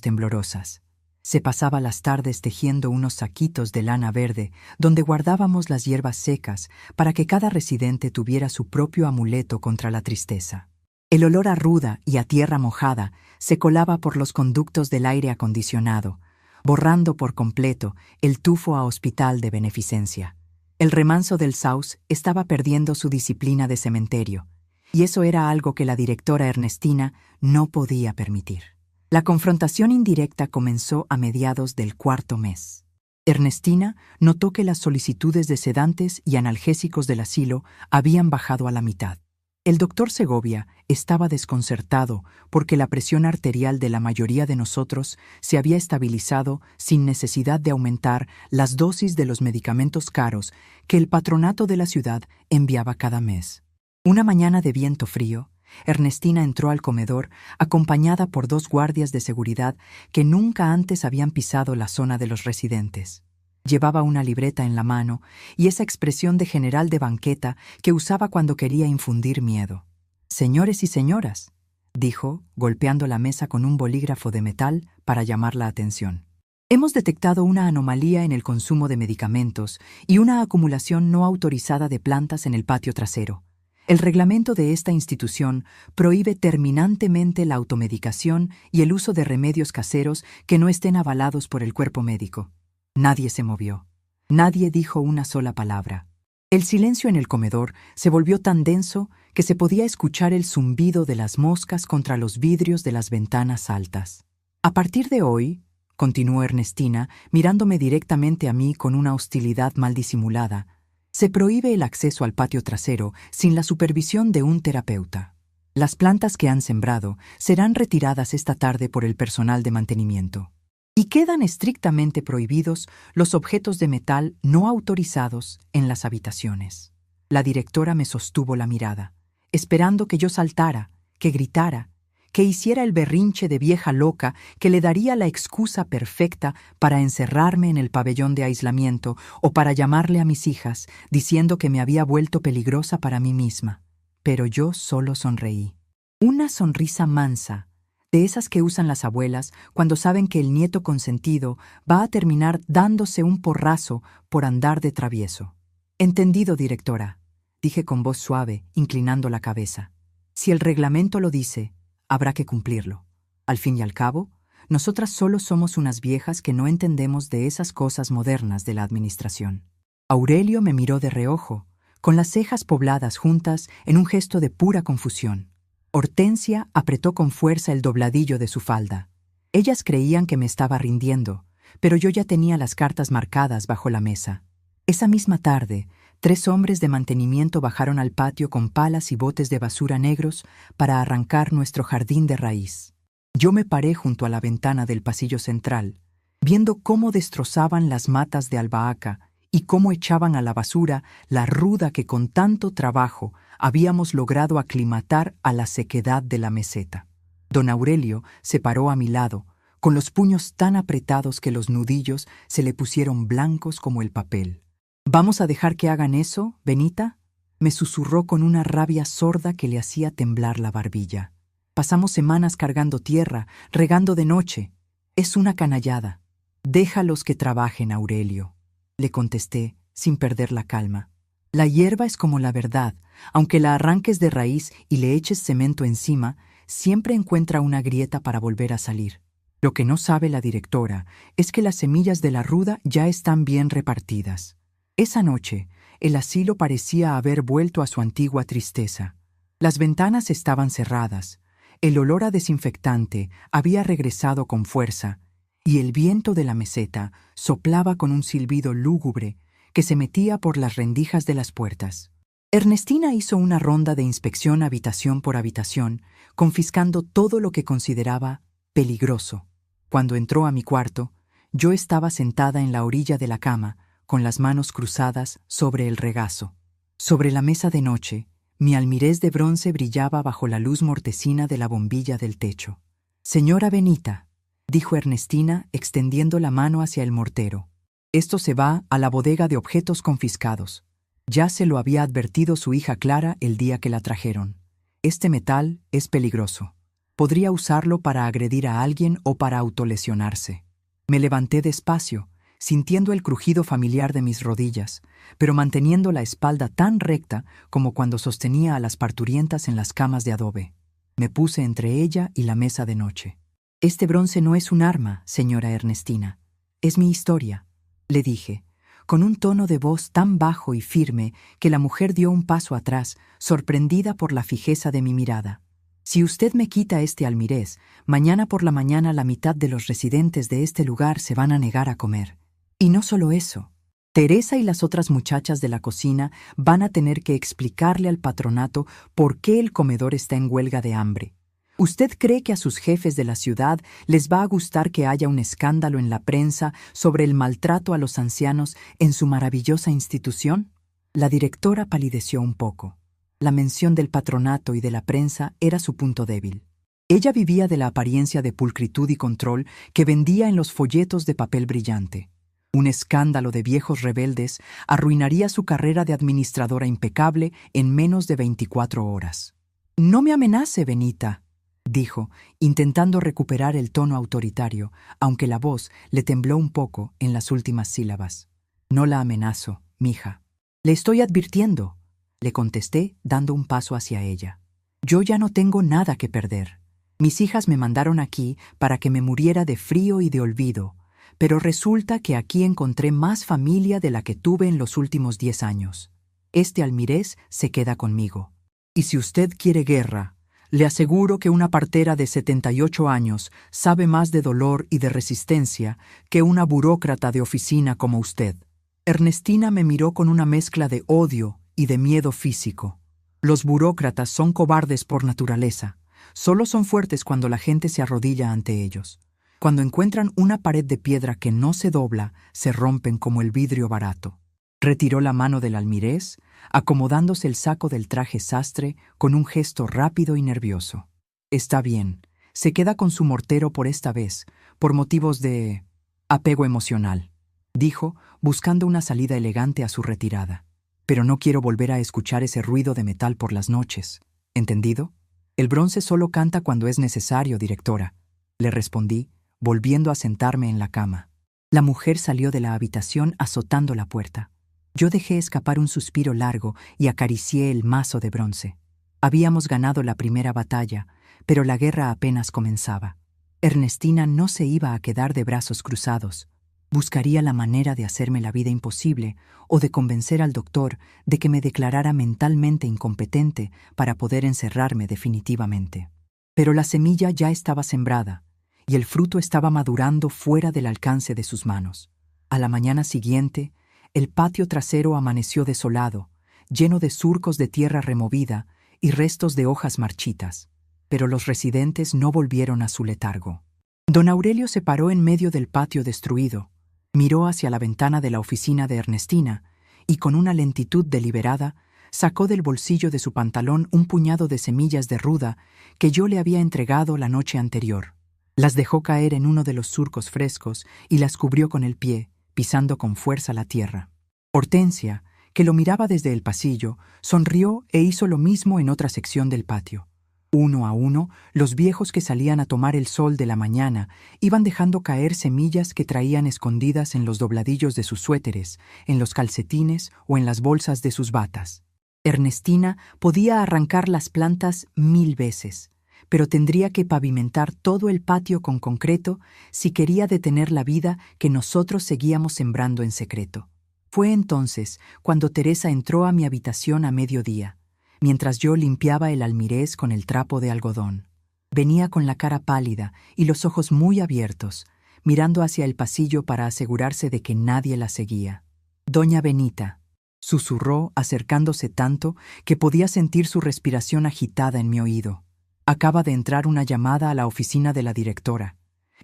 temblorosas. Se pasaba las tardes tejiendo unos saquitos de lana verde donde guardábamos las hierbas secas para que cada residente tuviera su propio amuleto contra la tristeza. El olor a ruda y a tierra mojada se colaba por los conductos del aire acondicionado, borrando por completo el tufo a hospital de beneficencia. El remanso del Saus estaba perdiendo su disciplina de cementerio, y eso era algo que la directora Ernestina no podía permitir. La confrontación indirecta comenzó a mediados del 4.º mes. Ernestina notó que las solicitudes de sedantes y analgésicos del asilo habían bajado a la mitad. El doctor Segovia estaba desconcertado porque la presión arterial de la mayoría de nosotros se había estabilizado sin necesidad de aumentar las dosis de los medicamentos caros que el patronato de la ciudad enviaba cada mes. Una mañana de viento frío, Ernestina entró al comedor acompañada por 2 guardias de seguridad que nunca antes habían pisado la zona de los residentes. Llevaba una libreta en la mano y esa expresión de general de banqueta que usaba cuando quería infundir miedo. «Señores y señoras», dijo, golpeando la mesa con un bolígrafo de metal para llamar la atención. «Hemos detectado una anomalía en el consumo de medicamentos y una acumulación no autorizada de plantas en el patio trasero. El reglamento de esta institución prohíbe terminantemente la automedicación y el uso de remedios caseros que no estén avalados por el cuerpo médico». Nadie se movió. Nadie dijo una sola palabra. El silencio en el comedor se volvió tan denso que se podía escuchar el zumbido de las moscas contra los vidrios de las ventanas altas. «A partir de hoy», continuó Ernestina, mirándome directamente a mí con una hostilidad mal disimulada, «se prohíbe el acceso al patio trasero sin la supervisión de un terapeuta. Las plantas que han sembrado serán retiradas esta tarde por el personal de mantenimiento. Y quedan estrictamente prohibidos los objetos de metal no autorizados en las habitaciones». La directora me sostuvo la mirada, esperando que yo saltara, que gritara, que hiciera el berrinche de vieja loca que le daría la excusa perfecta para encerrarme en el pabellón de aislamiento o para llamarle a mis hijas diciendo que me había vuelto peligrosa para mí misma. Pero yo solo sonreí. Una sonrisa mansa, de esas que usan las abuelas cuando saben que el nieto consentido va a terminar dándose un porrazo por andar de travieso. «Entendido, directora», dije con voz suave, inclinando la cabeza. «Si el reglamento lo dice, habrá que cumplirlo. Al fin y al cabo, nosotras solo somos unas viejas que no entendemos de esas cosas modernas de la administración». Aurelio me miró de reojo, con las cejas pobladas juntas en un gesto de pura confusión. Hortensia apretó con fuerza el dobladillo de su falda. Ellas creían que me estaba rindiendo, pero yo ya tenía las cartas marcadas bajo la mesa. Esa misma tarde, 3 hombres de mantenimiento bajaron al patio con palas y botes de basura negros para arrancar nuestro jardín de raíz. Yo me paré junto a la ventana del pasillo central, viendo cómo destrozaban las matas de albahaca y cómo echaban a la basura la ruda que con tanto trabajo habíamos logrado aclimatar a la sequedad de la meseta. Don Aurelio se paró a mi lado, con los puños tan apretados que los nudillos se le pusieron blancos como el papel. «¿Vamos a dejar que hagan eso, Benita?», me susurró con una rabia sorda que le hacía temblar la barbilla. «Pasamos semanas cargando tierra, regando de noche. Es una canallada». «Déjalos que trabajen, Aurelio», le contesté, sin perder la calma. «La hierba es como la verdad. Aunque la arranques de raíz y le eches cemento encima, siempre encuentra una grieta para volver a salir. Lo que no sabe la directora es que las semillas de la ruda ya están bien repartidas. Esa noche, el asilo parecía haber vuelto a su antigua tristeza. Las ventanas estaban cerradas, el olor a desinfectante había regresado con fuerza, y el viento de la meseta soplaba con un silbido lúgubre que se metía por las rendijas de las puertas. Ernestina hizo una ronda de inspección habitación por habitación, confiscando todo lo que consideraba peligroso. Cuando entró a mi cuarto, yo estaba sentada en la orilla de la cama, con las manos cruzadas sobre el regazo. Sobre la mesa de noche, mi almirez de bronce brillaba bajo la luz mortecina de la bombilla del techo. «Señora Benita», dijo Ernestina, extendiendo la mano hacia el mortero. «Esto se va a la bodega de objetos confiscados. Ya se lo había advertido su hija Clara el día que la trajeron. Este metal es peligroso. Podría usarlo para agredir a alguien o para autolesionarse». Me levanté despacio, sintiendo el crujido familiar de mis rodillas, pero manteniendo la espalda tan recta como cuando sostenía a las parturientas en las camas de adobe. Me puse entre ella y la mesa de noche. «Este bronce no es un arma, señora Ernestina. Es mi historia», le dije, con un tono de voz tan bajo y firme que la mujer dio un paso atrás, sorprendida por la fijeza de mi mirada. «Si usted me quita este almirez, mañana por la mañana la mitad de los residentes de este lugar se van a negar a comer. Y no solo eso. Teresa y las otras muchachas de la cocina van a tener que explicarle al patronato por qué el comedor está en huelga de hambre. ¿Usted cree que a sus jefes de la ciudad les va a gustar que haya un escándalo en la prensa sobre el maltrato a los ancianos en su maravillosa institución?» La directora palideció un poco. La mención del patronato y de la prensa era su punto débil. Ella vivía de la apariencia de pulcritud y control que vendía en los folletos de papel brillante. Un escándalo de viejos rebeldes arruinaría su carrera de administradora impecable en menos de 24 horas. «No me amenace, Benita», dijo, intentando recuperar el tono autoritario, aunque la voz le tembló un poco en las últimas sílabas. «No la amenazo, mija. Le estoy advirtiendo», le contesté, dando un paso hacia ella. «Yo ya no tengo nada que perder. Mis hijas me mandaron aquí para que me muriera de frío y de olvido, pero resulta que aquí encontré más familia de la que tuve en los últimos 10 años. Este almirez se queda conmigo. Y si usted quiere guerra, le aseguro que una partera de 78 años sabe más de dolor y de resistencia que una burócrata de oficina como usted». Ernestina me miró con una mezcla de odio y de miedo físico. Los burócratas son cobardes por naturaleza. Solo son fuertes cuando la gente se arrodilla ante ellos. Cuando encuentran una pared de piedra que no se dobla, se rompen como el vidrio barato. Retiró la mano del almirez, acomodándose el saco del traje sastre con un gesto rápido y nervioso. «Está bien, se queda con su mortero por esta vez, por motivos de apego emocional», dijo, buscando una salida elegante a su retirada. «Pero no quiero volver a escuchar ese ruido de metal por las noches. ¿Entendido? El bronce solo canta cuando es necesario, directora», le respondí, volviendo a sentarme en la cama. La mujer salió de la habitación azotando la puerta. Yo dejé escapar un suspiro largo y acaricié el mazo de bronce. Habíamos ganado la primera batalla, pero la guerra apenas comenzaba. Ernestina no se iba a quedar de brazos cruzados. Buscaría la manera de hacerme la vida imposible o de convencer al doctor de que me declarara mentalmente incompetente para poder encerrarme definitivamente. Pero la semilla ya estaba sembrada y el fruto estaba madurando fuera del alcance de sus manos. A la mañana siguiente, el patio trasero amaneció desolado, lleno de surcos de tierra removida y restos de hojas marchitas. Pero los residentes no volvieron a su letargo. Don Aurelio se paró en medio del patio destruido, miró hacia la ventana de la oficina de Ernestina y, con una lentitud deliberada, sacó del bolsillo de su pantalón un puñado de semillas de ruda que yo le había entregado la noche anterior. Las dejó caer en uno de los surcos frescos y las cubrió con el pie, pisando con fuerza la tierra. Hortensia, que lo miraba desde el pasillo, sonrió e hizo lo mismo en otra sección del patio. Uno a uno, los viejos que salían a tomar el sol de la mañana iban dejando caer semillas que traían escondidas en los dobladillos de sus suéteres, en los calcetines o en las bolsas de sus batas. Ernestina podía arrancar las plantas 1000 veces, pero tendría que pavimentar todo el patio con concreto si quería detener la vida que nosotros seguíamos sembrando en secreto. Fue entonces cuando Teresa entró a mi habitación a mediodía, mientras yo limpiaba el almirez con el trapo de algodón. Venía con la cara pálida y los ojos muy abiertos, mirando hacia el pasillo para asegurarse de que nadie la seguía. «Doña Benita», susurró acercándose tanto que podía sentir su respiración agitada en mi oído. «Acaba de entrar una llamada a la oficina de la directora.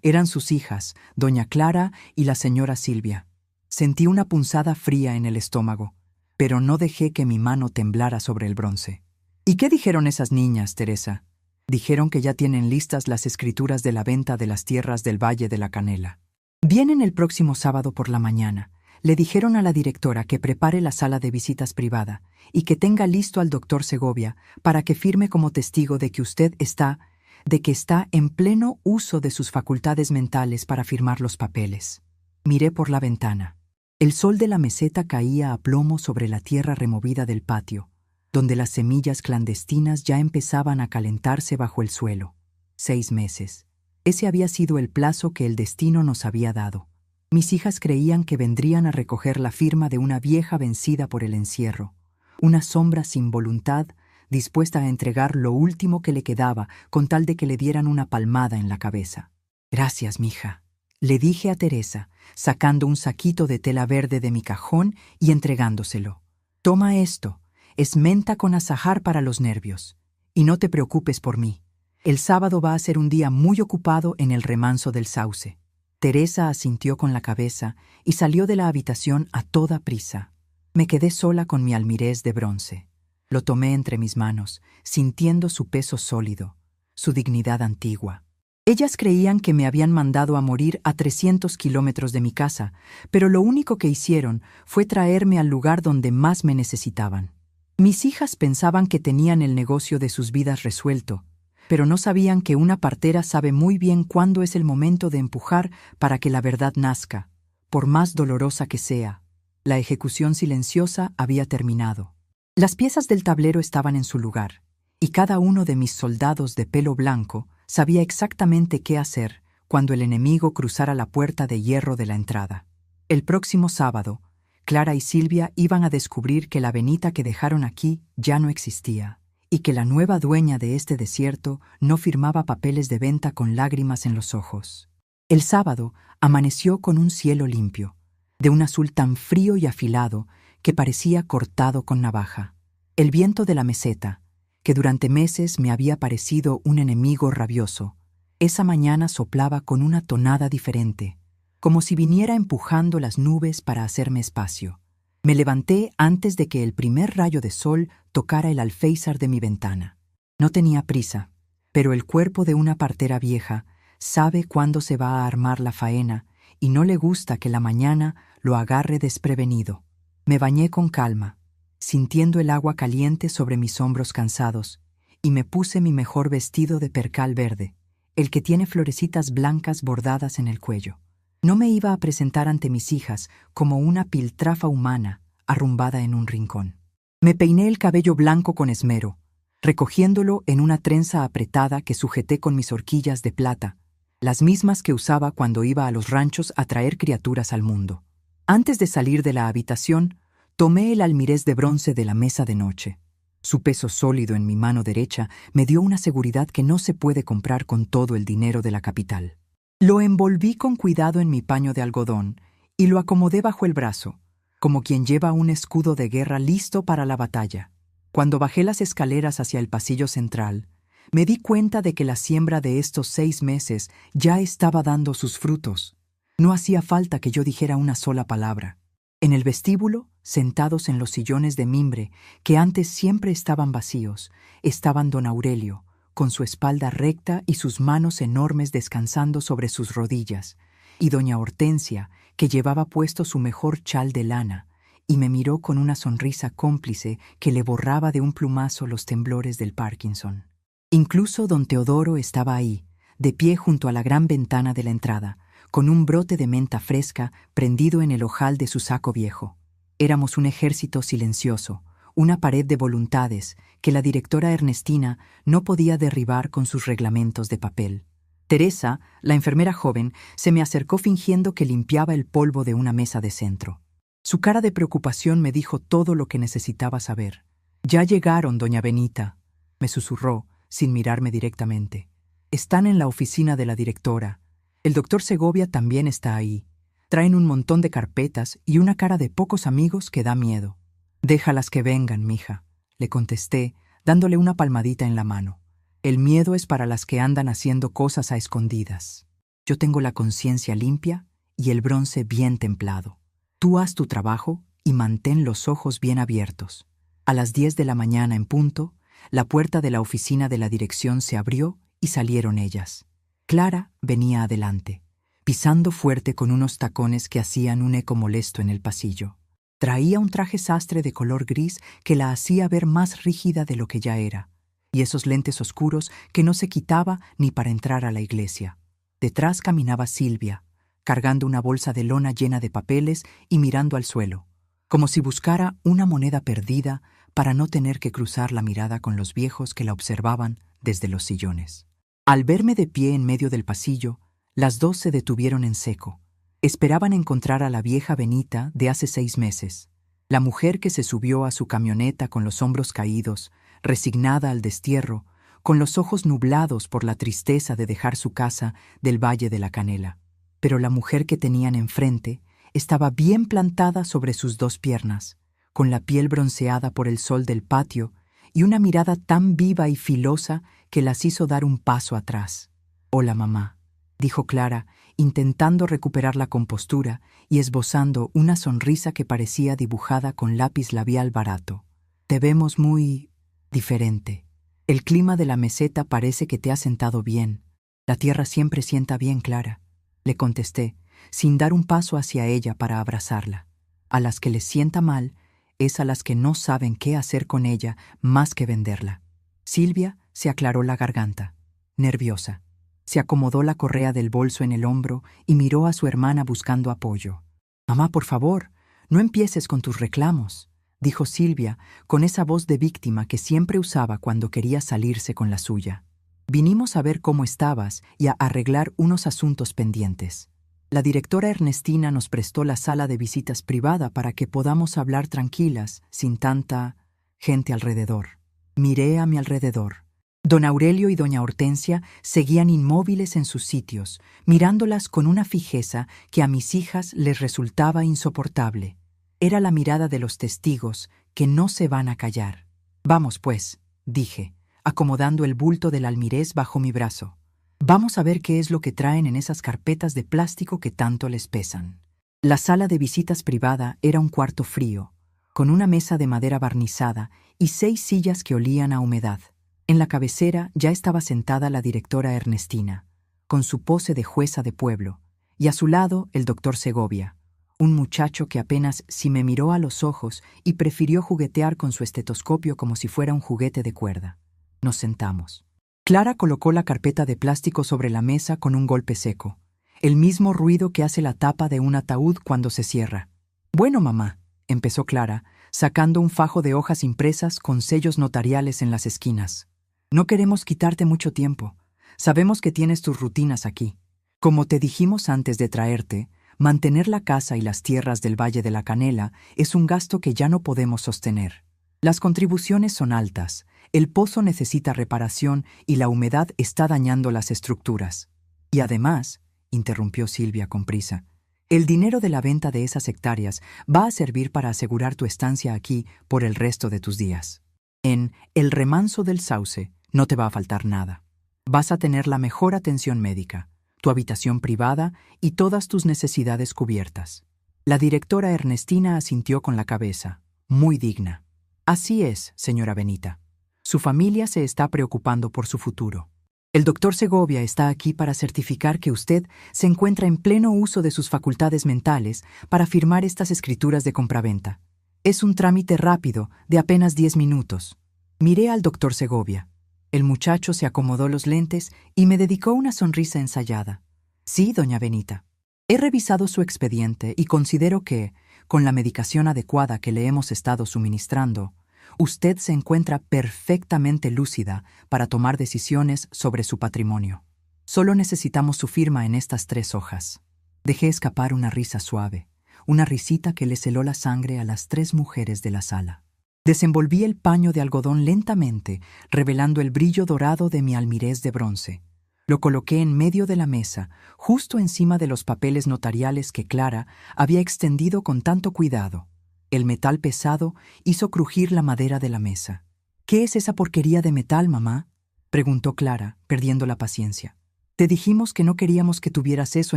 Eran sus hijas, doña Clara y la señora Silvia». Sentí una punzada fría en el estómago, pero no dejé que mi mano temblara sobre el bronce. «¿Y qué dijeron esas niñas, Teresa?» «Dijeron que ya tienen listas las escrituras de la venta de las tierras del Valle de la Canela. Vienen el próximo sábado por la mañana. Le dijeron a la directora que prepare la sala de visitas privada y que tenga listo al doctor Segovia para que firme como testigo de que está en pleno uso de sus facultades mentales para firmar los papeles». Miré por la ventana. El sol de la meseta caía a plomo sobre la tierra removida del patio, donde las semillas clandestinas ya empezaban a calentarse bajo el suelo. 6 meses. Ese había sido el plazo que el destino nos había dado. Mis hijas creían que vendrían a recoger la firma de una vieja vencida por el encierro, una sombra sin voluntad, dispuesta a entregar lo último que le quedaba con tal de que le dieran una palmada en la cabeza. «Gracias, mija», le dije a Teresa, sacando un saquito de tela verde de mi cajón y entregándoselo. «Toma esto. Es menta con azahar para los nervios. Y no te preocupes por mí. El sábado va a ser un día muy ocupado en el remanso del sauce». Teresa asintió con la cabeza y salió de la habitación a toda prisa. Me quedé sola con mi almirez de bronce. Lo tomé entre mis manos, sintiendo su peso sólido, su dignidad antigua. Ellas creían que me habían mandado a morir a 300 kilómetros de mi casa, pero lo único que hicieron fue traerme al lugar donde más me necesitaban. Mis hijas pensaban que tenían el negocio de sus vidas resuelto, pero no sabían que una partera sabe muy bien cuándo es el momento de empujar para que la verdad nazca, por más dolorosa que sea. La ejecución silenciosa había terminado. Las piezas del tablero estaban en su lugar, y cada uno de mis soldados de pelo blanco sabía exactamente qué hacer cuando el enemigo cruzara la puerta de hierro de la entrada. El próximo sábado, Clara y Silvia iban a descubrir que la Benita que dejaron aquí ya no existía, y que la nueva dueña de este desierto no firmaba papeles de venta con lágrimas en los ojos. El sábado amaneció con un cielo limpio, de un azul tan frío y afilado que parecía cortado con navaja. El viento de la meseta, que durante meses me había parecido un enemigo rabioso, esa mañana soplaba con una tonada diferente, como si viniera empujando las nubes para hacerme espacio. Me levanté antes de que el primer rayo de sol tocara el alféizar de mi ventana. No tenía prisa, pero el cuerpo de una partera vieja sabe cuándo se va a armar la faena y no le gusta que la mañana lo agarre desprevenido. Me bañé con calma, sintiendo el agua caliente sobre mis hombros cansados, y me puse mi mejor vestido de percal verde, el que tiene florecitas blancas bordadas en el cuello. No me iba a presentar ante mis hijas como una piltrafa humana arrumbada en un rincón. Me peiné el cabello blanco con esmero, recogiéndolo en una trenza apretada que sujeté con mis horquillas de plata, las mismas que usaba cuando iba a los ranchos a traer criaturas al mundo. Antes de salir de la habitación, tomé el almirez de bronce de la mesa de noche. Su peso sólido en mi mano derecha me dio una seguridad que no se puede comprar con todo el dinero de la capital. Lo envolví con cuidado en mi paño de algodón y lo acomodé bajo el brazo, como quien lleva un escudo de guerra listo para la batalla. Cuando bajé las escaleras hacia el pasillo central, me di cuenta de que la siembra de estos 6 meses ya estaba dando sus frutos. No hacía falta que yo dijera una sola palabra. En el vestíbulo, sentados en los sillones de mimbre, que antes siempre estaban vacíos, estaban don Aurelio, con su espalda recta y sus manos enormes descansando sobre sus rodillas, y doña Hortensia, que llevaba puesto su mejor chal de lana, y me miró con una sonrisa cómplice que le borraba de un plumazo los temblores del Parkinson. Incluso don Teodoro estaba ahí, de pie junto a la gran ventana de la entrada, con un brote de menta fresca prendido en el ojal de su saco viejo. Éramos un ejército silencioso, una pared de voluntades que la directora Ernestina no podía derribar con sus reglamentos de papel. Teresa, la enfermera joven, se me acercó fingiendo que limpiaba el polvo de una mesa de centro. Su cara de preocupación me dijo todo lo que necesitaba saber. «Ya llegaron, doña Benita», me susurró, sin mirarme directamente. «Están en la oficina de la directora. El doctor Segovia también está ahí. Traen un montón de carpetas y una cara de pocos amigos que da miedo». «Déjalas que vengan, mija», le contesté, dándole una palmadita en la mano. «El miedo es para las que andan haciendo cosas a escondidas. Yo tengo la conciencia limpia y el bronce bien templado. Tú haz tu trabajo y mantén los ojos bien abiertos». A las 10 de la mañana en punto, la puerta de la oficina de la dirección se abrió y salieron ellas. Clara venía adelante, pisando fuerte con unos tacones que hacían un eco molesto en el pasillo. Traía un traje sastre de color gris que la hacía ver más rígida de lo que ya era, y esos lentes oscuros que no se quitaba ni para entrar a la iglesia. Detrás caminaba Silvia, cargando una bolsa de lona llena de papeles y mirando al suelo, como si buscara una moneda perdida para no tener que cruzar la mirada con los viejos que la observaban desde los sillones. Al verme de pie en medio del pasillo, las dos se detuvieron en seco. Esperaban encontrar a la vieja Benita de hace 6 meses, la mujer que se subió a su camioneta con los hombros caídos, resignada al destierro, con los ojos nublados por la tristeza de dejar su casa del Valle de la Canela. Pero la mujer que tenían enfrente estaba bien plantada sobre sus 2 piernas, con la piel bronceada por el sol del patio y una mirada tan viva y filosa que las hizo dar un paso atrás. «Hola, mamá», dijo Clara, intentando recuperar la compostura y esbozando una sonrisa que parecía dibujada con lápiz labial barato. «Te vemos muy diferente. El clima de la meseta parece que te ha sentado bien. La tierra siempre sienta bien, Clara», le contesté, sin dar un paso hacia ella para abrazarla. «A las que les sienta mal es a las que no saben qué hacer con ella más que venderla». Silvia se aclaró la garganta, nerviosa. Se acomodó la correa del bolso en el hombro y miró a su hermana buscando apoyo. «Mamá, por favor, no empieces con tus reclamos», dijo Silvia con esa voz de víctima que siempre usaba cuando quería salirse con la suya. «Vinimos a ver cómo estabas y a arreglar unos asuntos pendientes. La directora Ernestina nos prestó la sala de visitas privada para que podamos hablar tranquilas, sin tanta gente alrededor». Miré a mi alrededor. Don Aurelio y doña Hortensia seguían inmóviles en sus sitios, mirándolas con una fijeza que a mis hijas les resultaba insoportable. Era la mirada de los testigos que no se van a callar. «Vamos, pues», dije, acomodando el bulto del almirez bajo mi brazo. «Vamos a ver qué es lo que traen en esas carpetas de plástico que tanto les pesan». La sala de visitas privada era un cuarto frío, con una mesa de madera barnizada y 6 sillas que olían a humedad. En la cabecera ya estaba sentada la directora Ernestina, con su pose de jueza de pueblo, y a su lado el doctor Segovia, un muchacho que apenas si me miró a los ojos y prefirió juguetear con su estetoscopio como si fuera un juguete de cuerda. Nos sentamos. Clara colocó la carpeta de plástico sobre la mesa con un golpe seco, el mismo ruido que hace la tapa de un ataúd cuando se cierra. «Bueno, mamá», empezó Clara, sacando un fajo de hojas impresas con sellos notariales en las esquinas. «No queremos quitarte mucho tiempo. Sabemos que tienes tus rutinas aquí. Como te dijimos antes de traerte, mantener la casa y las tierras del Valle de la Canela es un gasto que ya no podemos sostener. Las contribuciones son altas, el pozo necesita reparación y la humedad está dañando las estructuras. Y además», interrumpió Silvia con prisa, «el dinero de la venta de esas hectáreas va a servir para asegurar tu estancia aquí por el resto de tus días. En El Remanso del Sauce no te va a faltar nada. Vas a tener la mejor atención médica, tu habitación privada y todas tus necesidades cubiertas». La directora Ernestina asintió con la cabeza, muy digna. «Así es, señora Benita. Su familia se está preocupando por su futuro. El doctor Segovia está aquí para certificar que usted se encuentra en pleno uso de sus facultades mentales para firmar estas escrituras de compraventa. Es un trámite rápido de apenas 10 minutos». Miré al doctor Segovia. El muchacho se acomodó los lentes y me dedicó una sonrisa ensayada. «Sí, doña Benita. He revisado su expediente y considero que, con la medicación adecuada que le hemos estado suministrando, Usted se encuentra perfectamente lúcida para tomar decisiones sobre su patrimonio. Solo necesitamos su firma en estas 3 hojas. Dejé escapar una risa suave, una risita que les heló la sangre a las 3 mujeres de la sala. Desenvolví el paño de algodón lentamente, revelando el brillo dorado de mi almirez de bronce. Lo coloqué en medio de la mesa, justo encima de los papeles notariales que Clara había extendido con tanto cuidado. El metal pesado hizo crujir la madera de la mesa. «¿Qué es esa porquería de metal, mamá?», preguntó Clara, perdiendo la paciencia. «Te dijimos que no queríamos que tuvieras eso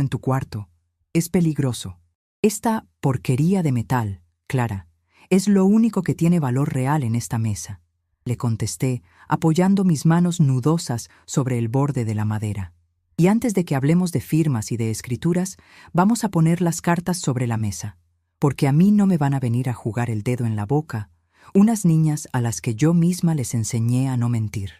en tu cuarto. Es peligroso». «Esta porquería de metal, Clara, es lo único que tiene valor real en esta mesa», le contesté, apoyando mis manos nudosas sobre el borde de la madera. «Y antes de que hablemos de firmas y de escrituras, vamos a poner las cartas sobre la mesa, porque a mí no me van a venir a jugar el dedo en la boca, unas niñas a las que yo misma les enseñé a no mentir».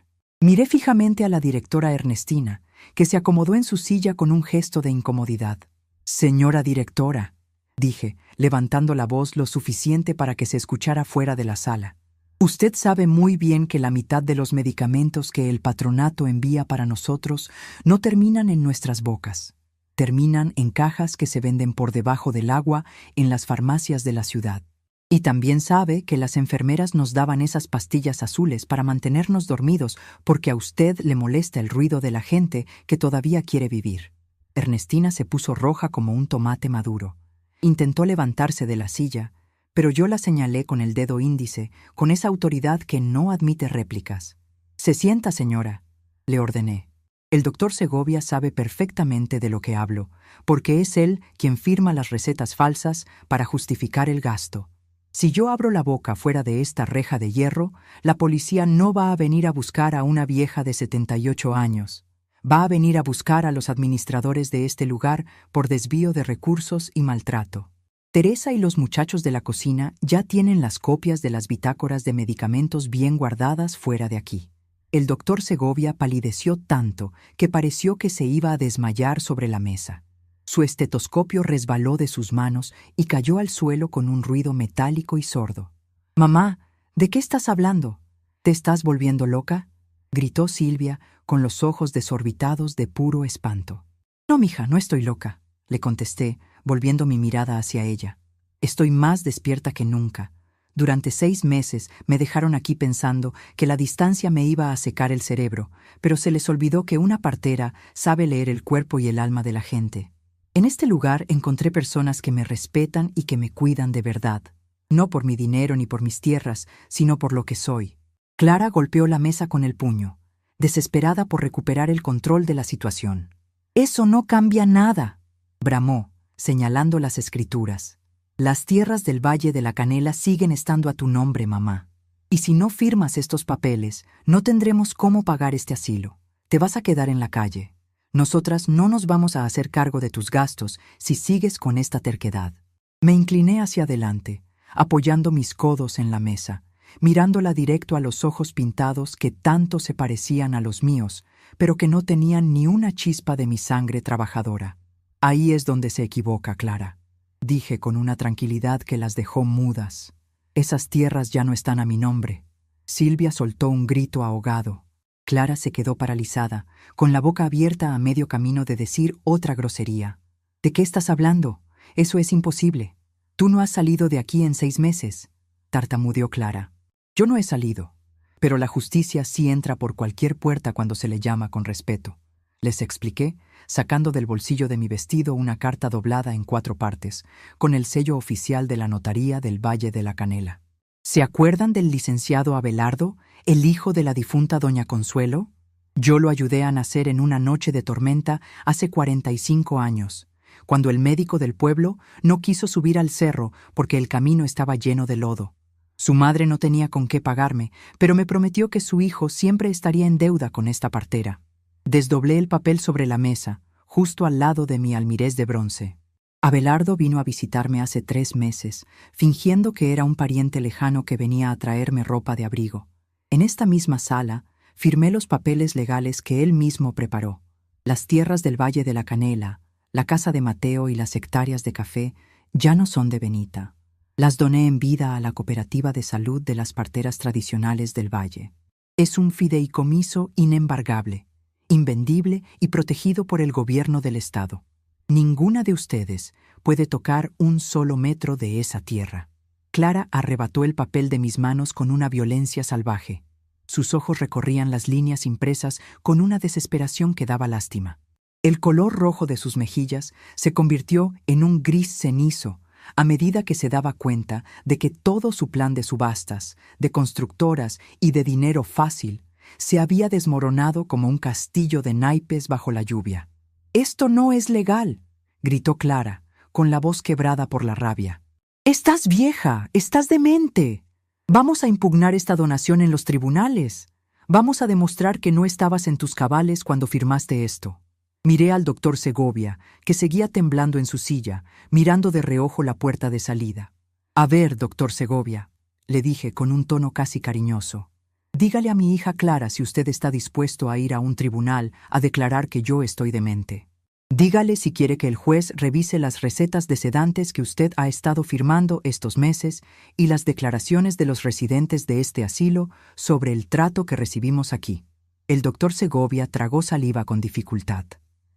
Miré fijamente a la directora Ernestina, que se acomodó en su silla con un gesto de incomodidad. «Señora directora», dije, levantando la voz lo suficiente para que se escuchara fuera de la sala. «Usted sabe muy bien que la mitad de los medicamentos que el patronato envía para nosotros no terminan en nuestras bocas. Terminan en cajas que se venden por debajo del agua en las farmacias de la ciudad. Y también sabe que las enfermeras nos daban esas pastillas azules para mantenernos dormidos porque a usted le molesta el ruido de la gente que todavía quiere vivir». Ernestina se puso roja como un tomate maduro. Intentó levantarse de la silla, pero yo la señalé con el dedo índice, con esa autoridad que no admite réplicas. «Se sienta, señora», le ordené. «El doctor Segovia sabe perfectamente de lo que hablo, porque es él quien firma las recetas falsas para justificar el gasto. Si yo abro la boca fuera de esta reja de hierro, la policía no va a venir a buscar a una vieja de 78 años. Va a venir a buscar a los administradores de este lugar por desvío de recursos y maltrato. Teresa y los muchachos de la cocina ya tienen las copias de las bitácoras de medicamentos bien guardadas fuera de aquí». El doctor Segovia palideció tanto que pareció que se iba a desmayar sobre la mesa. Su estetoscopio resbaló de sus manos y cayó al suelo con un ruido metálico y sordo. «Mamá, ¿de qué estás hablando? ¿Te estás volviendo loca?», gritó Silvia con los ojos desorbitados de puro espanto. «No, mija, no estoy loca», le contesté, volviendo mi mirada hacia ella. «Estoy más despierta que nunca. Durante 6 meses me dejaron aquí pensando que la distancia me iba a secar el cerebro, pero se les olvidó que una partera sabe leer el cuerpo y el alma de la gente. En este lugar encontré personas que me respetan y que me cuidan de verdad, no por mi dinero ni por mis tierras, sino por lo que soy». Clara golpeó la mesa con el puño, desesperada por recuperar el control de la situación. «Eso no cambia nada», bramó, señalando las escrituras. «Las tierras del Valle de la Canela siguen estando a tu nombre, mamá. Y si no firmas estos papeles, no tendremos cómo pagar este asilo. Te vas a quedar en la calle. Nosotras no nos vamos a hacer cargo de tus gastos si sigues con esta terquedad». Me incliné hacia adelante, apoyando mis codos en la mesa, mirándola directo a los ojos pintados que tanto se parecían a los míos, pero que no tenían ni una chispa de mi sangre trabajadora. «Ahí es donde se equivoca, Clara», dije con una tranquilidad que las dejó mudas. «Esas tierras ya no están a mi nombre». Silvia soltó un grito ahogado. Clara se quedó paralizada, con la boca abierta a medio camino de decir otra grosería. «¿De qué estás hablando? Eso es imposible. Tú no has salido de aquí en 6 meses», tartamudeó Clara. «Yo no he salido, pero la justicia sí entra por cualquier puerta cuando se le llama con respeto», les expliqué, sacando del bolsillo de mi vestido una carta doblada en 4 partes, con el sello oficial de la notaría del Valle de la Canela. «¿Se acuerdan del licenciado Abelardo, el hijo de la difunta doña Consuelo? Yo lo ayudé a nacer en una noche de tormenta hace 45 años, cuando el médico del pueblo no quiso subir al cerro porque el camino estaba lleno de lodo. Su madre no tenía con qué pagarme, pero me prometió que su hijo siempre estaría en deuda con esta partera». Desdoblé el papel sobre la mesa, justo al lado de mi almirez de bronce. «Abelardo vino a visitarme hace 3 meses, fingiendo que era un pariente lejano que venía a traerme ropa de abrigo. En esta misma sala, firmé los papeles legales que él mismo preparó. Las tierras del Valle de la Canela, la casa de Mateo y las hectáreas de café ya no son de Benita. Las doné en vida a la Cooperativa de Salud de las Parteras Tradicionales del Valle. Es un fideicomiso inembargable, invendible y protegido por el gobierno del Estado. Ninguna de ustedes puede tocar un solo metro de esa tierra. Clara arrebató el papel de mis manos con una violencia salvaje. Sus ojos recorrían las líneas impresas con una desesperación que daba lástima. El color rojo de sus mejillas se convirtió en un gris cenizo a medida que se daba cuenta de que todo su plan de subastas, de constructoras y de dinero fácil se había desmoronado como un castillo de naipes bajo la lluvia. «¡Esto no es legal!», gritó Clara, con la voz quebrada por la rabia. «¡Estás vieja! ¡Estás demente! Vamos a impugnar esta donación en los tribunales. Vamos a demostrar que no estabas en tus cabales cuando firmaste esto». Miré al doctor Segovia, que seguía temblando en su silla, mirando de reojo la puerta de salida. «A ver, doctor Segovia», le dije con un tono casi cariñoso, «dígale a mi hija Clara si usted está dispuesto a ir a un tribunal a declarar que yo estoy demente. Dígale si quiere que el juez revise las recetas de sedantes que usted ha estado firmando estos meses y las declaraciones de los residentes de este asilo sobre el trato que recibimos aquí». El doctor Segovia tragó saliva con dificultad.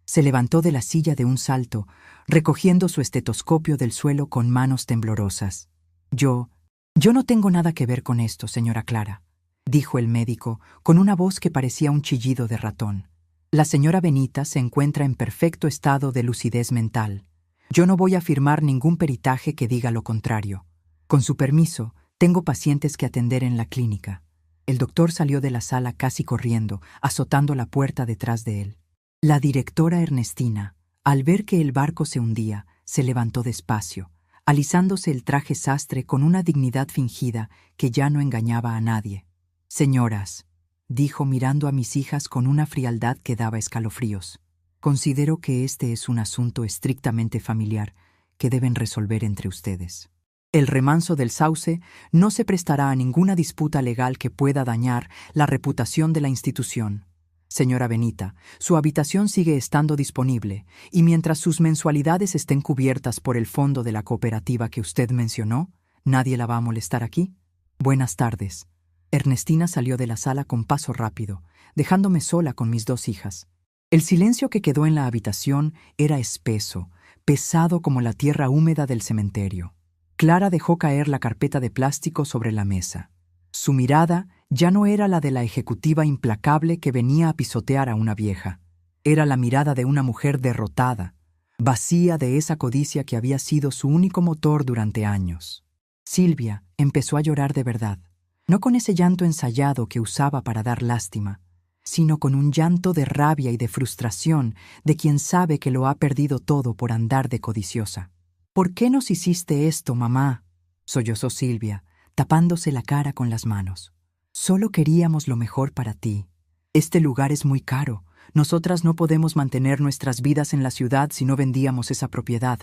Se levantó de la silla de un salto, recogiendo su estetoscopio del suelo con manos temblorosas. Yo no tengo nada que ver con esto, señora Clara», dijo el médico, con una voz que parecía un chillido de ratón. «La señora Benita se encuentra en perfecto estado de lucidez mental. Yo no voy a firmar ningún peritaje que diga lo contrario. Con su permiso, tengo pacientes que atender en la clínica». El doctor salió de la sala casi corriendo, azotando la puerta detrás de él. La directora Ernestina, al ver que el barco se hundía, se levantó despacio, alisándose el traje sastre con una dignidad fingida que ya no engañaba a nadie. «Señoras», dijo mirando a mis hijas con una frialdad que daba escalofríos, «considero que este es un asunto estrictamente familiar que deben resolver entre ustedes. El remanso del Sauce no se prestará a ninguna disputa legal que pueda dañar la reputación de la institución. Señora Benita, su habitación sigue estando disponible, y mientras sus mensualidades estén cubiertas por el fondo de la cooperativa que usted mencionó, ¿nadie la va a molestar aquí? Buenas tardes». Ernestina salió de la sala con paso rápido, dejándome sola con mis dos hijas. El silencio que quedó en la habitación era espeso, pesado como la tierra húmeda del cementerio. Clara dejó caer la carpeta de plástico sobre la mesa. Su mirada ya no era la de la ejecutiva implacable que venía a pisotear a una vieja. Era la mirada de una mujer derrotada, vacía de esa codicia que había sido su único motor durante años. Silvia empezó a llorar de verdad, no con ese llanto ensayado que usaba para dar lástima, sino con un llanto de rabia y de frustración de quien sabe que lo ha perdido todo por andar de codiciosa. «¿Por qué nos hiciste esto, mamá?», sollozó Silvia, tapándose la cara con las manos. «Solo queríamos lo mejor para ti. Este lugar es muy caro. Nosotras no podemos mantener nuestras vidas en la ciudad si no vendíamos esa propiedad.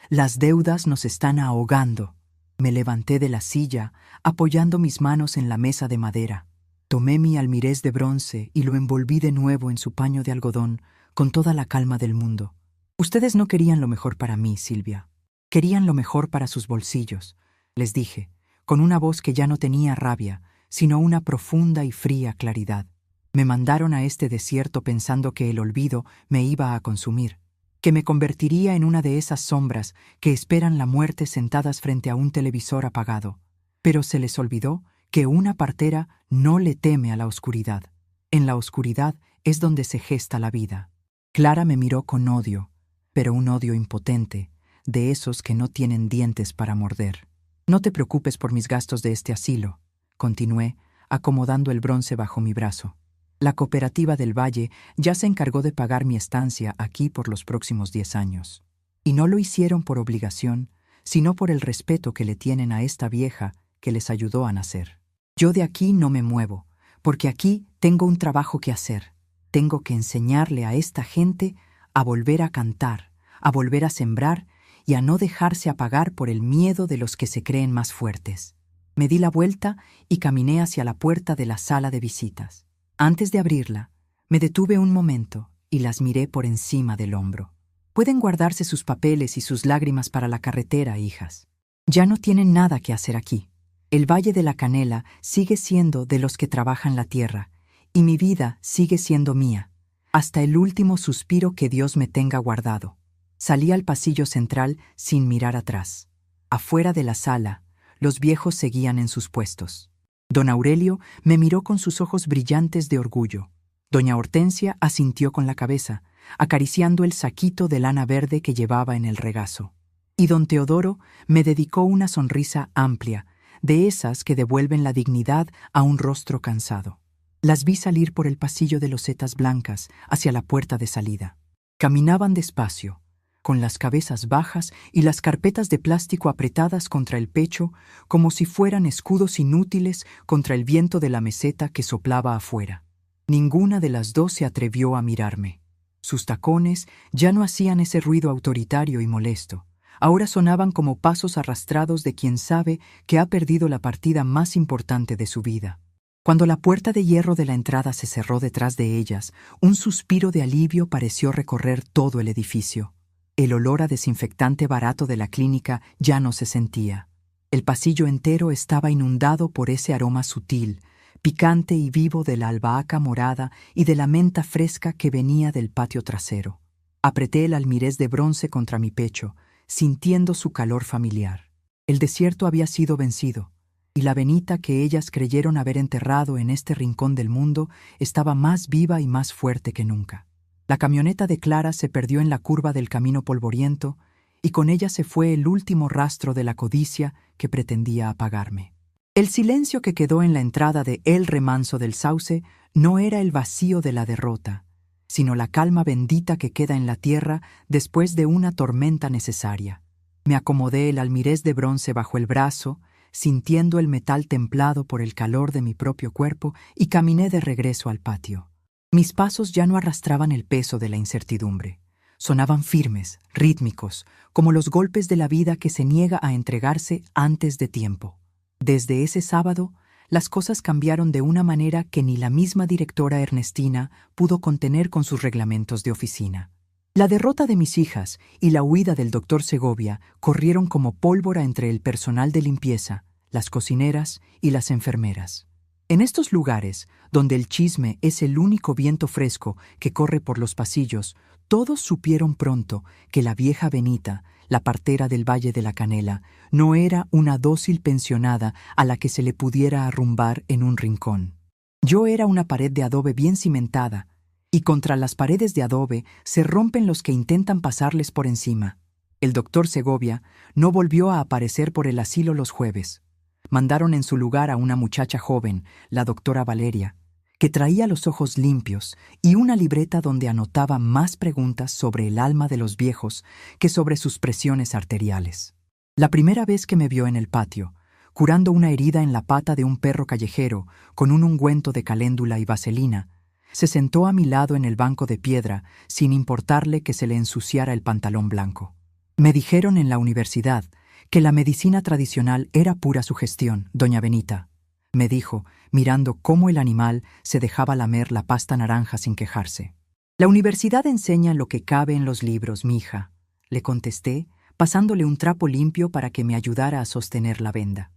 Las deudas nos están ahogando». Me levanté de la silla, apoyando mis manos en la mesa de madera. Tomé mi almirez de bronce y lo envolví de nuevo en su paño de algodón, con toda la calma del mundo. «Ustedes no querían lo mejor para mí, Silvia. Querían lo mejor para sus bolsillos», les dije, con una voz que ya no tenía rabia, sino una profunda y fría claridad. Me mandaron a este desierto pensando que el olvido me iba a consumir, que me convertiría en una de esas sombras que esperan la muerte sentadas frente a un televisor apagado. Pero se les olvidó que una partera no le teme a la oscuridad. En la oscuridad es donde se gesta la vida. Clara me miró con odio, pero un odio impotente, de esos que no tienen dientes para morder. «No te preocupes por mis gastos de este asilo», continué, acomodando el bronce bajo mi brazo. «La cooperativa del Valle ya se encargó de pagar mi estancia aquí por los próximos 10 años. Y no lo hicieron por obligación, sino por el respeto que le tienen a esta vieja que les ayudó a nacer. Yo de aquí no me muevo, porque aquí tengo un trabajo que hacer. Tengo que enseñarle a esta gente a volver a cantar, a volver a sembrar y a no dejarse apagar por el miedo de los que se creen más fuertes». Me di la vuelta y caminé hacia la puerta de la sala de visitas. Antes de abrirla, me detuve un momento y las miré por encima del hombro. «Pueden guardarse sus papeles y sus lágrimas para la carretera, hijas. Ya no tienen nada que hacer aquí. El Valle de la Canela sigue siendo de los que trabajan la tierra, y mi vida sigue siendo mía, hasta el último suspiro que Dios me tenga guardado. Salí al pasillo central sin mirar atrás. Afuera de la sala, los viejos seguían en sus puestos. Don Aurelio me miró con sus ojos brillantes de orgullo. Doña Hortensia asintió con la cabeza, acariciando el saquito de lana verde que llevaba en el regazo. Y don Teodoro me dedicó una sonrisa amplia, de esas que devuelven la dignidad a un rostro cansado. Las vi salir por el pasillo de losetas blancas hacia la puerta de salida. Caminaban despacio, con las cabezas bajas y las carpetas de plástico apretadas contra el pecho, como si fueran escudos inútiles contra el viento de la meseta que soplaba afuera. Ninguna de las dos se atrevió a mirarme. Sus tacones ya no hacían ese ruido autoritario y molesto. Ahora sonaban como pasos arrastrados de quien sabe que ha perdido la partida más importante de su vida. Cuando la puerta de hierro de la entrada se cerró detrás de ellas, un suspiro de alivio pareció recorrer todo el edificio. El olor a desinfectante barato de la clínica ya no se sentía. El pasillo entero estaba inundado por ese aroma sutil, picante y vivo de la albahaca morada y de la menta fresca que venía del patio trasero. Apreté el almirez de bronce contra mi pecho, sintiendo su calor familiar. El desierto había sido vencido, y la Benita que ellas creyeron haber enterrado en este rincón del mundo estaba más viva y más fuerte que nunca. La camioneta de Clara se perdió en la curva del camino polvoriento, y con ella se fue el último rastro de la codicia que pretendía apagarme. El silencio que quedó en la entrada de El Remanso del Sauce no era el vacío de la derrota, sino la calma bendita que queda en la tierra después de una tormenta necesaria. Me acomodé el almirez de bronce bajo el brazo, sintiendo el metal templado por el calor de mi propio cuerpo, y caminé de regreso al patio. Mis pasos ya no arrastraban el peso de la incertidumbre. Sonaban firmes, rítmicos, como los golpes de la vida que se niega a entregarse antes de tiempo. Desde ese sábado, las cosas cambiaron de una manera que ni la misma directora Ernestina pudo contener con sus reglamentos de oficina. La derrota de mis hijas y la huida del doctor Segovia corrieron como pólvora entre el personal de limpieza, las cocineras y las enfermeras. En estos lugares, donde el chisme es el único viento fresco que corre por los pasillos, todos supieron pronto que la vieja Benita, la partera del Valle de la Canela, no era una dócil pensionada a la que se le pudiera arrumbar en un rincón. Yo era una pared de adobe bien cimentada, y contra las paredes de adobe se rompen los que intentan pasarles por encima. El doctor Segovia no volvió a aparecer por el asilo los jueves. Mandaron en su lugar a una muchacha joven, la doctora Valeria, que traía los ojos limpios y una libreta donde anotaba más preguntas sobre el alma de los viejos que sobre sus presiones arteriales. La primera vez que me vio en el patio, curando una herida en la pata de un perro callejero con un ungüento de caléndula y vaselina, se sentó a mi lado en el banco de piedra sin importarle que se le ensuciara el pantalón blanco. Me dijeron en la universidad que la medicina tradicional era pura sugestión, doña Benita, me dijo, mirando cómo el animal se dejaba lamer la pasta naranja sin quejarse. La universidad enseña lo que cabe en los libros, mija, le contesté, pasándole un trapo limpio para que me ayudara a sostener la venda.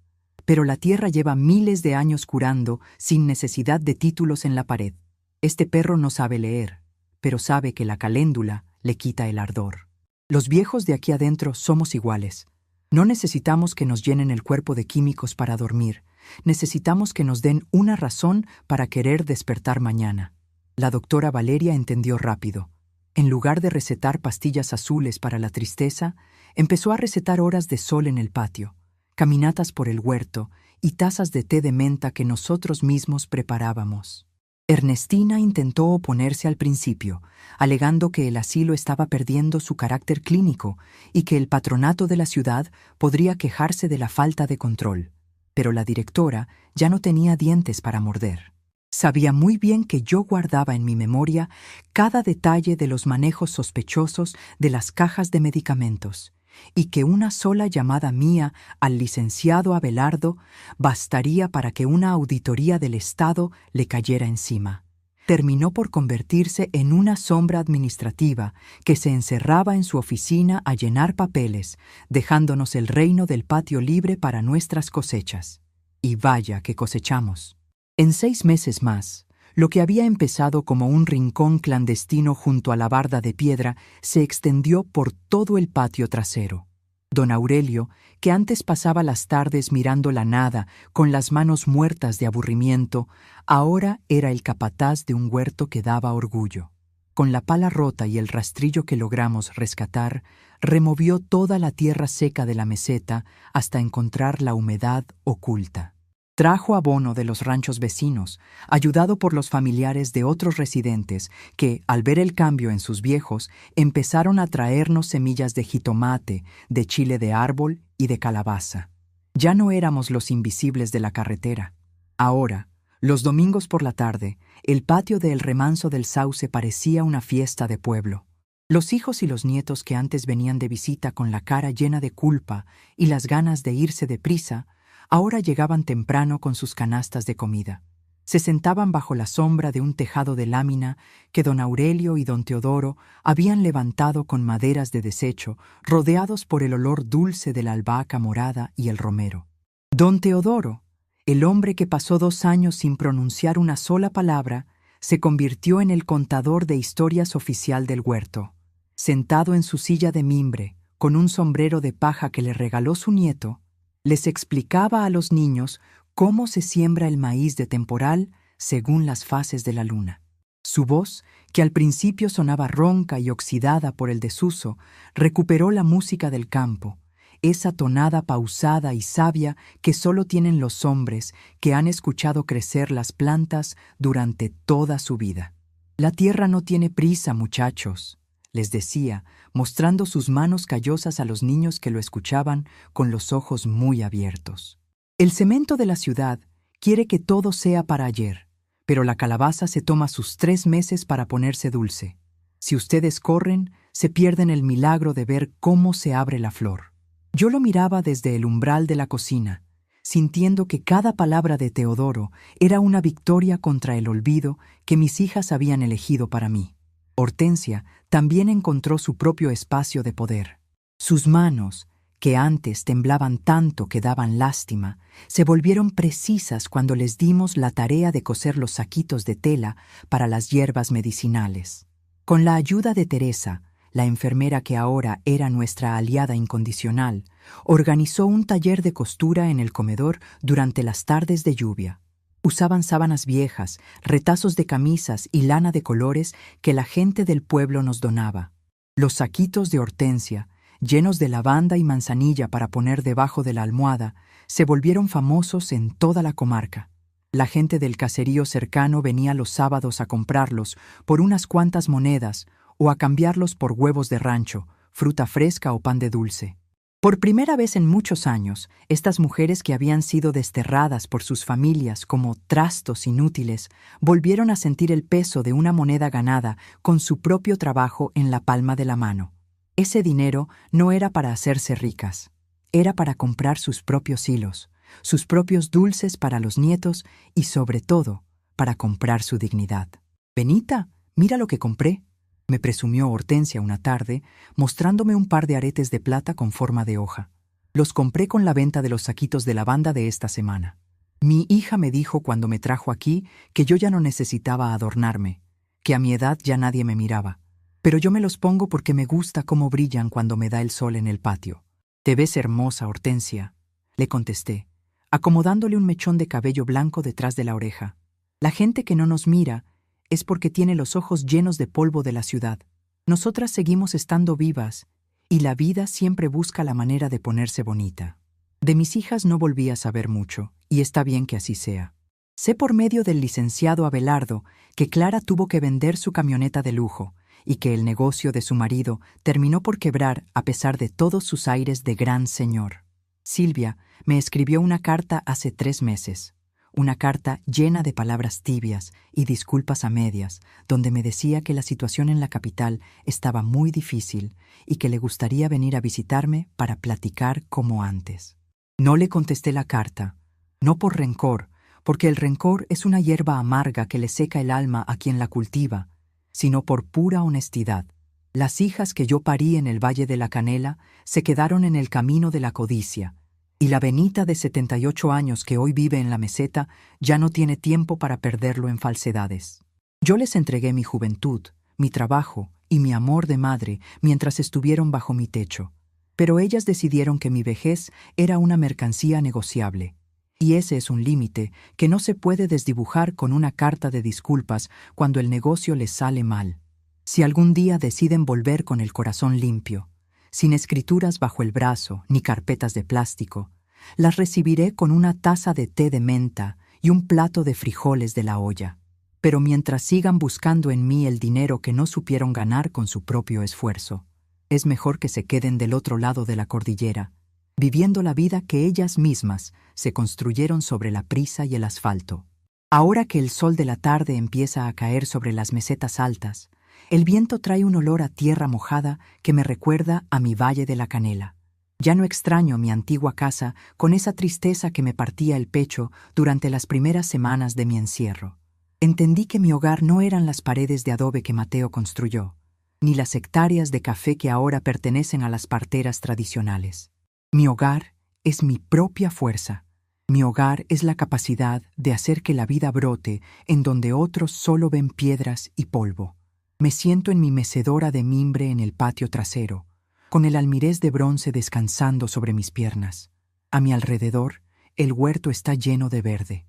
Pero la tierra lleva miles de años curando sin necesidad de títulos en la pared. Este perro no sabe leer, pero sabe que la caléndula le quita el ardor. Los viejos de aquí adentro somos iguales. No necesitamos que nos llenen el cuerpo de químicos para dormir. Necesitamos que nos den una razón para querer despertar mañana. La doctora Valeria entendió rápido. En lugar de recetar pastillas azules para la tristeza, empezó a recetar horas de sol en el patio, caminatas por el huerto y tazas de té de menta que nosotros mismos preparábamos. Ernestina intentó oponerse al principio, alegando que el asilo estaba perdiendo su carácter clínico y que el patronato de la ciudad podría quejarse de la falta de control. Pero la directora ya no tenía dientes para morder. Sabía muy bien que yo guardaba en mi memoria cada detalle de los manejos sospechosos de las cajas de medicamentos, y que una sola llamada mía al licenciado Abelardo bastaría para que una auditoría del Estado le cayera encima. terminó por convertirse en una sombra administrativa que se encerraba en su oficina a llenar papeles, dejándonos el reino del patio libre para nuestras cosechas. Y vaya que cosechamos. En 6 meses más, lo que había empezado como un rincón clandestino junto a la barda de piedra se extendió por todo el patio trasero. Don Aurelio, que antes pasaba las tardes mirando la nada con las manos muertas de aburrimiento, ahora era el capataz de un huerto que daba orgullo. Con la pala rota y el rastrillo que logramos rescatar, removió toda la tierra seca de la meseta hasta encontrar la humedad oculta. Trajo abono de los ranchos vecinos, ayudado por los familiares de otros residentes que, al ver el cambio en sus viejos, empezaron a traernos semillas de jitomate, de chile de árbol y de calabaza. Ya no éramos los invisibles de la carretera. Ahora, los domingos por la tarde, el patio de El Remanso del Sauce parecía una fiesta de pueblo. Los hijos y los nietos que antes venían de visita con la cara llena de culpa y las ganas de irse deprisa, ahora llegaban temprano con sus canastas de comida. Se sentaban bajo la sombra de un tejado de lámina que don Aurelio y don Teodoro habían levantado con maderas de desecho, rodeados por el olor dulce de la albahaca morada y el romero. Don Teodoro, el hombre que pasó 2 años sin pronunciar una sola palabra, se convirtió en el contador de historias oficial del huerto. Sentado en su silla de mimbre, con un sombrero de paja que le regaló su nieto, les explicaba a los niños cómo se siembra el maíz de temporal según las fases de la luna. Su voz, que al principio sonaba ronca y oxidada por el desuso, recuperó la música del campo, esa tonada pausada y sabia que solo tienen los hombres que han escuchado crecer las plantas durante toda su vida. La tierra no tiene prisa, muchachos, les decía, mostrando sus manos callosas a los niños que lo escuchaban con los ojos muy abiertos. El cemento de la ciudad quiere que todo sea para ayer, pero la calabaza se toma sus 3 meses para ponerse dulce. Si ustedes corren, se pierden el milagro de ver cómo se abre la flor. Yo lo miraba desde el umbral de la cocina, sintiendo que cada palabra de Teodoro era una victoria contra el olvido que mis hijas habían elegido para mí. Hortensia también encontró su propio espacio de poder. Sus manos, que antes temblaban tanto que daban lástima, se volvieron precisas cuando les dimos la tarea de coser los saquitos de tela para las hierbas medicinales. Con la ayuda de Teresa, la enfermera que ahora era nuestra aliada incondicional, organizó un taller de costura en el comedor durante las tardes de lluvia. Usaban sábanas viejas, retazos de camisas y lana de colores que la gente del pueblo nos donaba. Los saquitos de Hortensia, llenos de lavanda y manzanilla para poner debajo de la almohada, se volvieron famosos en toda la comarca. La gente del caserío cercano venía los sábados a comprarlos por unas cuantas monedas o a cambiarlos por huevos de rancho, fruta fresca o pan de dulce. Por primera vez en muchos años, estas mujeres que habían sido desterradas por sus familias como trastos inútiles, volvieron a sentir el peso de una moneda ganada con su propio trabajo en la palma de la mano. Ese dinero no era para hacerse ricas, era para comprar sus propios hilos, sus propios dulces para los nietos y, sobre todo, para comprar su dignidad. «Benita, mira lo que compré», me presumió Hortensia una tarde, mostrándome un par de aretes de plata con forma de hoja. Los compré con la venta de los saquitos de lavanda de esta semana. Mi hija me dijo cuando me trajo aquí que yo ya no necesitaba adornarme, que a mi edad ya nadie me miraba. Pero yo me los pongo porque me gusta cómo brillan cuando me da el sol en el patio. «Te ves hermosa, Hortensia», le contesté, acomodándole un mechón de cabello blanco detrás de la oreja. La gente que no nos mira es porque tiene los ojos llenos de polvo de la ciudad. Nosotras seguimos estando vivas y la vida siempre busca la manera de ponerse bonita. De mis hijas no volví a saber mucho, y está bien que así sea. Sé por medio del licenciado Abelardo que Clara tuvo que vender su camioneta de lujo y que el negocio de su marido terminó por quebrar a pesar de todos sus aires de gran señor. Silvia me escribió una carta hace 3 meses. Una carta llena de palabras tibias y disculpas a medias, donde me decía que la situación en la capital estaba muy difícil y que le gustaría venir a visitarme para platicar como antes. No le contesté la carta, no por rencor, porque el rencor es una hierba amarga que le seca el alma a quien la cultiva, sino por pura honestidad. Las hijas que yo parí en el Valle de la Canela se quedaron en el camino de la codicia, y la Benita de 78 años que hoy vive en la meseta ya no tiene tiempo para perderlo en falsedades. Yo les entregué mi juventud, mi trabajo y mi amor de madre mientras estuvieron bajo mi techo, pero ellas decidieron que mi vejez era una mercancía negociable, y ese es un límite que no se puede desdibujar con una carta de disculpas cuando el negocio les sale mal. Si algún día deciden volver con el corazón limpio, sin escrituras bajo el brazo ni carpetas de plástico, las recibiré con una taza de té de menta y un plato de frijoles de la olla. Pero mientras sigan buscando en mí el dinero que no supieron ganar con su propio esfuerzo, es mejor que se queden del otro lado de la cordillera, viviendo la vida que ellas mismas se construyeron sobre la prisa y el asfalto. Ahora que el sol de la tarde empieza a caer sobre las mesetas altas, el viento trae un olor a tierra mojada que me recuerda a mi Valle de la Canela. Ya no extraño mi antigua casa con esa tristeza que me partía el pecho durante las primeras semanas de mi encierro. Entendí que mi hogar no eran las paredes de adobe que Mateo construyó, ni las hectáreas de café que ahora pertenecen a las parteras tradicionales. Mi hogar es mi propia fuerza. Mi hogar es la capacidad de hacer que la vida brote en donde otros solo ven piedras y polvo. Me siento en mi mecedora de mimbre en el patio trasero, con el almirez de bronce descansando sobre mis piernas. A mi alrededor, el huerto está lleno de verde.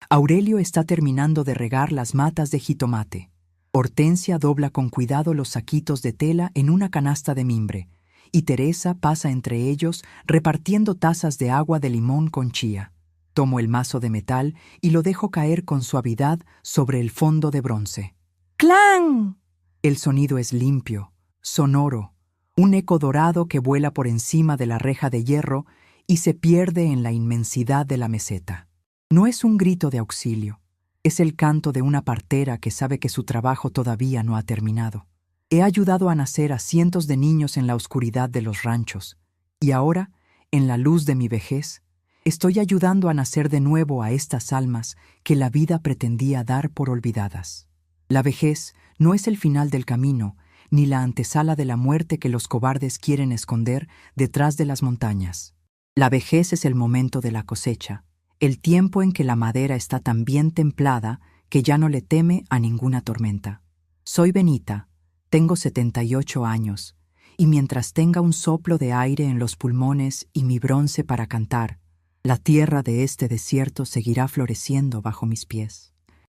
Aurelio está terminando de regar las matas de jitomate. Hortensia dobla con cuidado los saquitos de tela en una canasta de mimbre, y Teresa pasa entre ellos repartiendo tazas de agua de limón con chía. Tomo el mazo de metal y lo dejo caer con suavidad sobre el fondo de bronce. ¡Clan! El sonido es limpio, sonoro, un eco dorado que vuela por encima de la reja de hierro y se pierde en la inmensidad de la meseta. No es un grito de auxilio, es el canto de una partera que sabe que su trabajo todavía no ha terminado. He ayudado a nacer a cientos de niños en la oscuridad de los ranchos, y ahora, en la luz de mi vejez, estoy ayudando a nacer de nuevo a estas almas que la vida pretendía dar por olvidadas. La vejez no es el final del camino, ni la antesala de la muerte que los cobardes quieren esconder detrás de las montañas. La vejez es el momento de la cosecha, el tiempo en que la madera está tan bien templada que ya no le teme a ninguna tormenta. Soy Benita, tengo 78 años, y mientras tenga un soplo de aire en los pulmones y mi bronce para cantar, la tierra de este desierto seguirá floreciendo bajo mis pies.